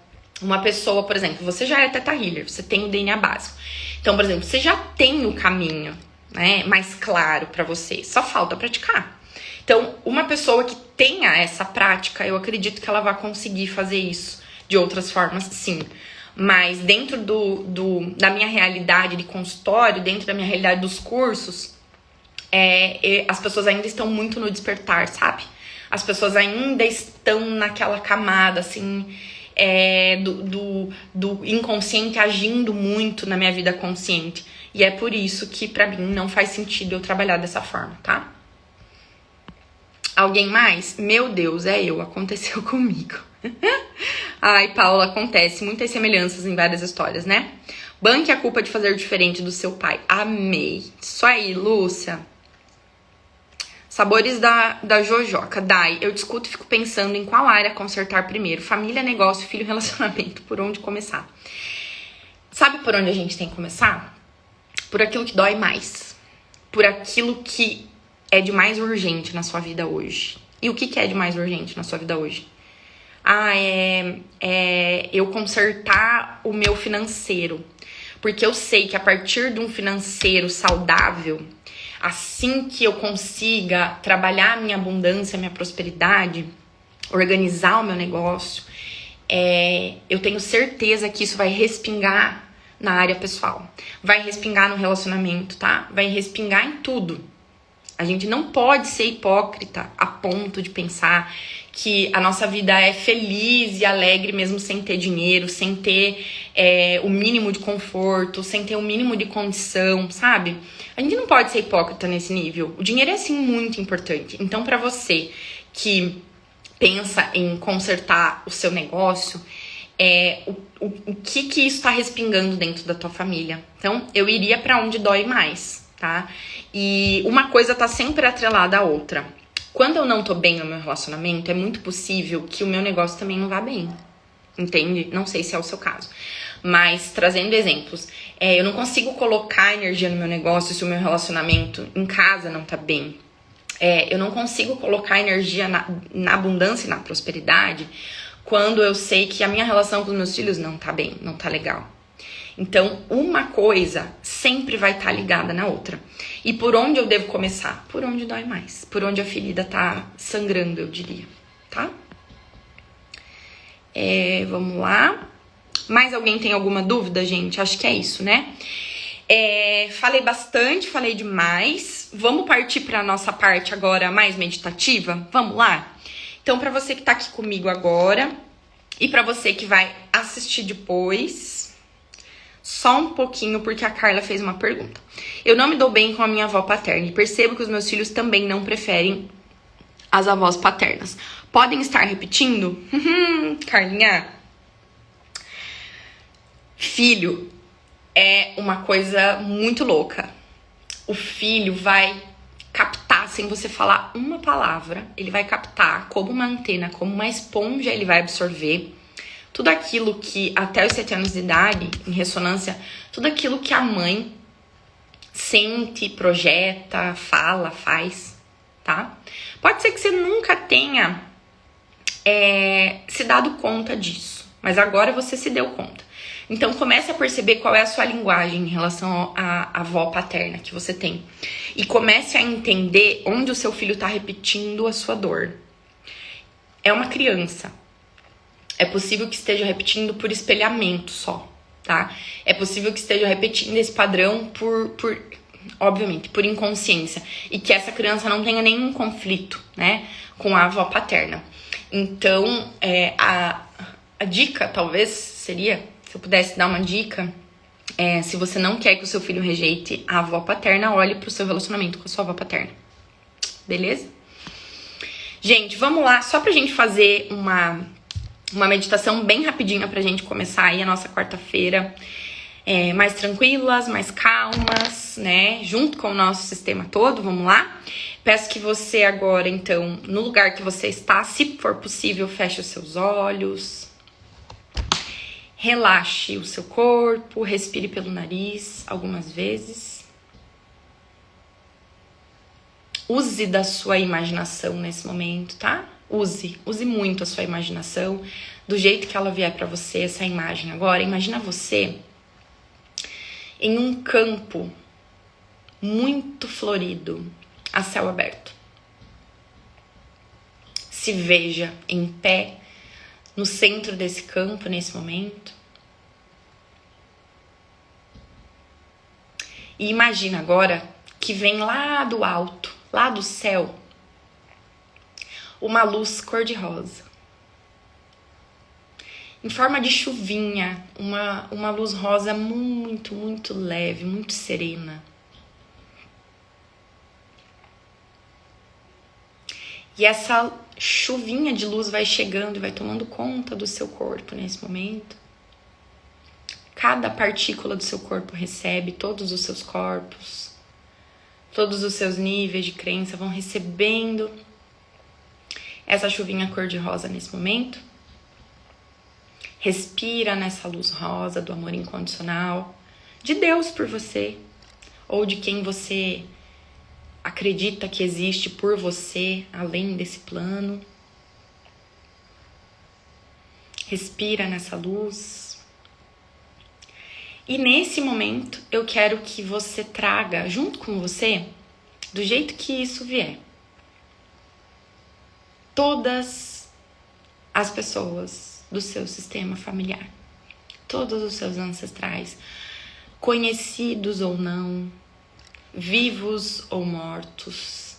Uma pessoa, por exemplo, você já é Theta Healer, você tem o DNA básico. Então, por exemplo, você já tem o caminho, né, mais claro pra você, só falta praticar. Então, uma pessoa que tenha essa prática, eu acredito que ela vai conseguir fazer isso de outras formas, sim. Mas dentro da minha realidade de consultório, dentro da minha realidade dos cursos, as pessoas ainda estão muito no despertar, sabe? As pessoas ainda estão naquela camada, assim... do inconsciente agindo muito na minha vida consciente. E é por isso que pra mim não faz sentido eu trabalhar dessa forma, tá? Alguém mais? Meu Deus, aconteceu comigo. Ai, Paula, acontece. Muitas semelhanças em várias histórias, né? Banque a culpa de fazer diferente do seu pai. Amei. Isso aí, Lúcia. Sabores da Jojoca. Dai, eu discuto e fico pensando em qual área consertar primeiro. Família, negócio, filho, relacionamento. Por onde começar? Sabe por onde a gente tem que começar? Por aquilo que dói mais. Por aquilo que é de mais urgente na sua vida hoje. E o que é de mais urgente na sua vida hoje? Eu consertar o meu financeiro. Porque eu sei que a partir de um financeiro saudável... Assim que eu consiga trabalhar a minha abundância, a minha prosperidade, organizar o meu negócio, eu tenho certeza que isso vai respingar na área pessoal. Vai respingar no relacionamento, tá? Vai respingar em tudo. A gente não pode ser hipócrita a ponto de pensar que a nossa vida é feliz e alegre mesmo sem ter dinheiro, sem ter o mínimo de conforto, sem ter o mínimo de condição, sabe? A gente não pode ser hipócrita nesse nível. O dinheiro é, sim, muito importante. Então, pra você que pensa em consertar o seu negócio, o que isso tá respingando dentro da tua família? Então, eu iria pra onde dói mais, tá? E uma coisa tá sempre atrelada à outra. Quando eu não tô bem no meu relacionamento, é muito possível que o meu negócio também não vá bem. Entende? Não sei se é o seu caso. Mas, trazendo exemplos, eu não consigo colocar energia no meu negócio se o meu relacionamento em casa não tá bem. Eu não consigo colocar energia na abundância e na prosperidade quando eu sei que a minha relação com os meus filhos não tá bem, não tá legal. Então, uma coisa sempre vai estar ligada na outra. E por onde eu devo começar? Por onde dói mais. Por onde a ferida tá sangrando, eu diria, tá? Vamos lá. Mais alguém tem alguma dúvida, gente? Acho que é isso, né? Falei bastante, falei demais. Vamos partir para a nossa parte agora mais meditativa? Vamos lá? Então, para você que tá aqui comigo agora e para você que vai assistir depois, só um pouquinho, porque a Carla fez uma pergunta. Eu não me dou bem com a minha avó paterna e percebo que os meus filhos também não preferem as avós paternas. Podem estar repetindo? Carlinha, filho é uma coisa muito louca. O filho vai captar, sem você falar uma palavra, ele vai captar como uma antena, como uma esponja, ele vai absorver tudo aquilo que, até os 7 anos de idade, em ressonância, tudo aquilo que a mãe sente, projeta, fala, faz, tá? Pode ser que você nunca tenha se dado conta disso, mas agora você se deu conta. Então comece a perceber qual é a sua linguagem em relação à avó paterna que você tem. E comece a entender onde o seu filho está repetindo a sua dor. É uma criança. É possível que esteja repetindo por espelhamento só, tá? É possível que esteja repetindo esse padrão obviamente, por inconsciência. E que essa criança não tenha nenhum conflito, né, com a avó paterna. Então, a dica, talvez, seria, se eu pudesse dar uma dica, se você não quer que o seu filho rejeite a avó paterna, olhe pro seu relacionamento com a sua avó paterna. Beleza? Gente, vamos lá, só pra gente fazer uma meditação bem rapidinha pra gente começar aí a nossa quarta-feira mais tranquilas, mais calmas, né? Junto com o nosso sistema todo, vamos lá? Peço que você agora, então, no lugar que você está, se for possível, feche os seus olhos. Relaxe o seu corpo, respire pelo nariz algumas vezes. Use da sua imaginação nesse momento, tá? Use muito a sua imaginação, do jeito que ela vier pra você, essa imagem. Agora, imagina você em um campo muito florido, a céu aberto. Se veja em pé no centro desse campo nesse momento. E imagina agora que vem lá do alto, lá do céu, uma luz cor-de-rosa. Em forma de chuvinha, uma luz rosa muito, muito leve, muito serena. E essa chuvinha de luz vai chegando e vai tomando conta do seu corpo nesse momento. Cada partícula do seu corpo recebe, todos os seus corpos, todos os seus níveis de crença vão recebendo essa chuvinha cor-de-rosa nesse momento. Respira nessa luz rosa do amor incondicional, de Deus por você, ou de quem você acredita que existe por você, além desse plano. Respira nessa luz. E nesse momento, eu quero que você traga junto com você, do jeito que isso vier, todas as pessoas do seu sistema familiar, todos os seus ancestrais, conhecidos ou não, vivos ou mortos.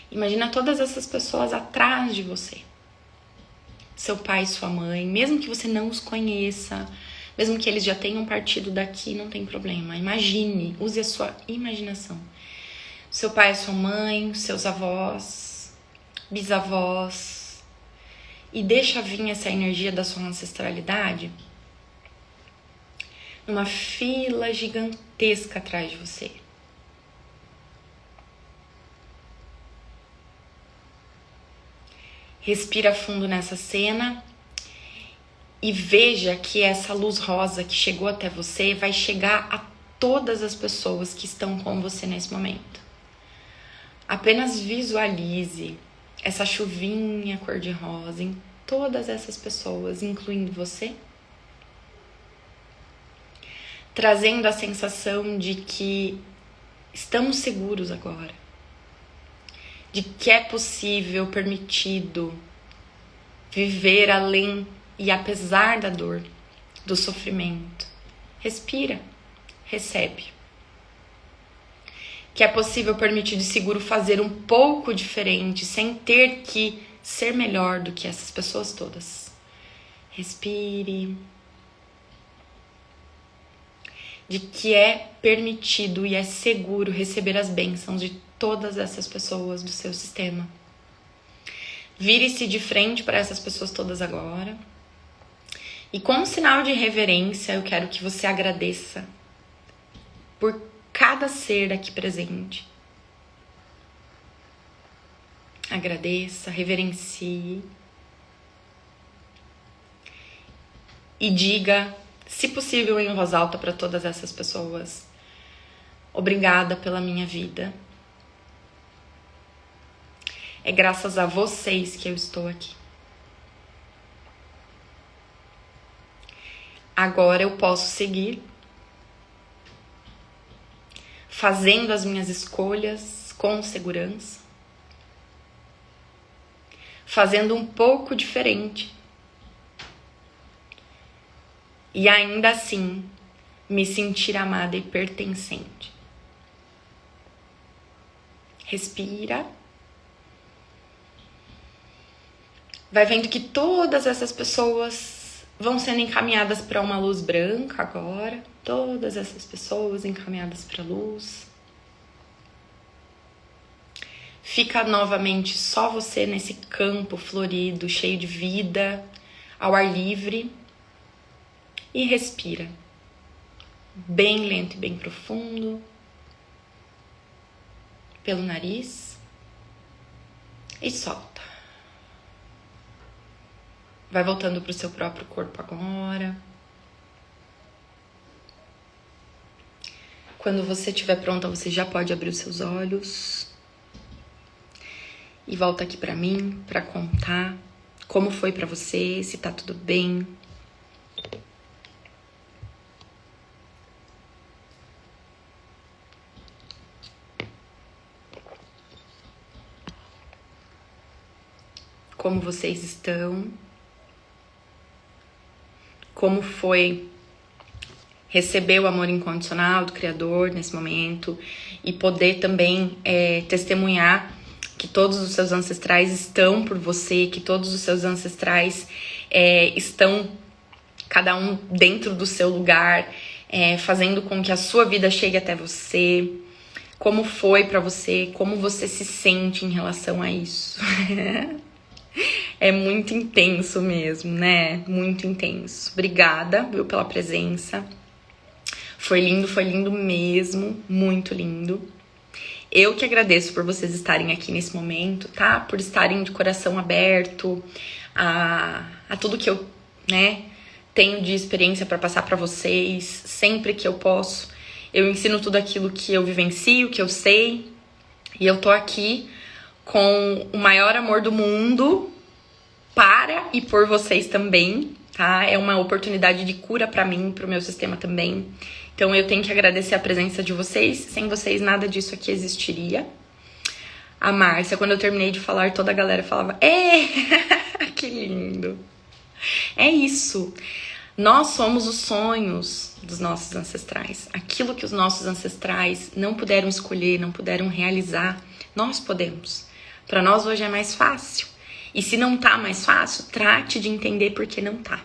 Imagina todas essas pessoas atrás de você. Seu pai e sua mãe, mesmo que você não os conheça, mesmo que eles já tenham partido daqui, não tem problema. Imagine, use a sua imaginação. Seu pai e sua mãe, seus avós, bisavós. E deixa vir essa energia da sua ancestralidade numa fila gigantesca atrás de você. Respira fundo nessa cena e veja que essa luz rosa que chegou até você vai chegar a todas as pessoas que estão com você nesse momento. Apenas visualize essa chuvinha cor-de-rosa em todas essas pessoas, incluindo você, trazendo a sensação de que estamos seguros agora, de que é possível, permitido viver além e apesar da dor, do sofrimento. Respira, recebe. que é possível permitir de seguro fazer um pouco diferente, sem ter que ser melhor do que essas pessoas todas. Respire. De que é permitido e é seguro receber as bênçãos de todas essas pessoas do seu sistema. Vire-se de frente para essas pessoas todas agora. E com um sinal de reverência, eu quero que você agradeça por cada ser aqui presente. Agradeça, reverencie. E diga, se possível, em voz alta para todas essas pessoas: obrigada pela minha vida. É graças a vocês que eu estou aqui. Agora eu posso seguir fazendo as minhas escolhas com segurança, fazendo um pouco diferente e ainda assim me sentir amada e pertencente. Respira. Vai vendo que todas essas pessoas vão sendo encaminhadas para uma luz branca agora. Todas essas pessoas encaminhadas para a luz. Fica novamente só você nesse campo florido, cheio de vida, ao ar livre. E respira. Bem lento e bem profundo. Pelo nariz. E solta. Vai voltando para o seu próprio corpo agora. Quando você estiver pronta, você já pode abrir os seus olhos. E volta aqui para mim, para contar como foi para você, se tá tudo bem. Como vocês estão? Como foi receber o amor incondicional do Criador nesse momento e poder também testemunhar que todos os seus ancestrais estão por você, que todos os seus ancestrais estão, cada um dentro do seu lugar, fazendo com que a sua vida chegue até você. Como foi pra você, como você se sente em relação a isso? É muito intenso mesmo, né? Muito intenso. Obrigada, viu, pela presença. Foi lindo mesmo. Muito lindo. Eu que agradeço por vocês estarem aqui nesse momento, tá? Por estarem de coração aberto a tudo que eu, tenho de experiência para passar para vocês. Sempre que eu posso, eu ensino tudo aquilo que eu vivencio, que eu sei. E eu tô aqui com o maior amor do mundo para e por vocês também, tá? É uma oportunidade de cura para mim, pro meu sistema também. Então eu tenho que agradecer a presença de vocês. Sem vocês nada disso aqui existiria. A Márcia, quando eu terminei de falar, toda a galera falava: que lindo! É isso. Nós somos os sonhos dos nossos ancestrais. Aquilo que os nossos ancestrais não puderam escolher, não puderam realizar, nós podemos. Para nós hoje é mais fácil. E se não tá mais fácil, trate de entender por que não tá.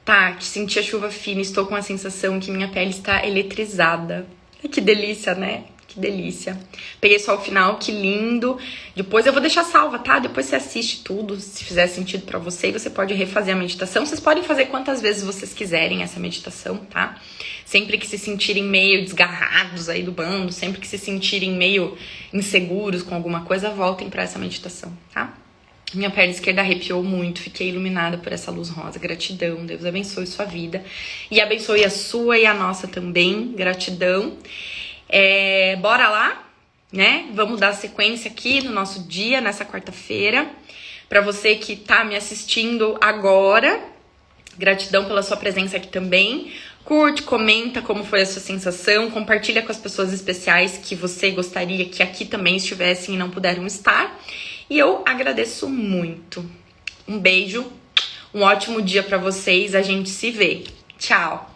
Tati, senti a chuva fina, estou com a sensação que minha pele está eletrizada. Que delícia, né? Que delícia. Peguei só o final, que lindo. Depois eu vou deixar salva, tá? Depois você assiste tudo, se fizer sentido pra você. E você pode refazer a meditação. Vocês podem fazer quantas vezes vocês quiserem essa meditação, tá? Sempre que se sentirem meio desgarrados aí do bando, sempre que se sentirem meio inseguros com alguma coisa, voltem pra essa meditação, tá? Minha perna esquerda arrepiou muito, fiquei iluminada por essa luz rosa. Gratidão, Deus abençoe sua vida. E abençoe a sua e a nossa também. Gratidão. Bora lá, né? Vamos dar sequência aqui no nosso dia, nessa quarta-feira. Pra você que tá me assistindo agora, gratidão pela sua presença aqui também. Curte, comenta como foi a sua sensação, compartilha com as pessoas especiais que você gostaria que aqui também estivessem e não puderam estar. E eu agradeço muito. Um beijo, um ótimo dia pra vocês, a gente se vê. Tchau!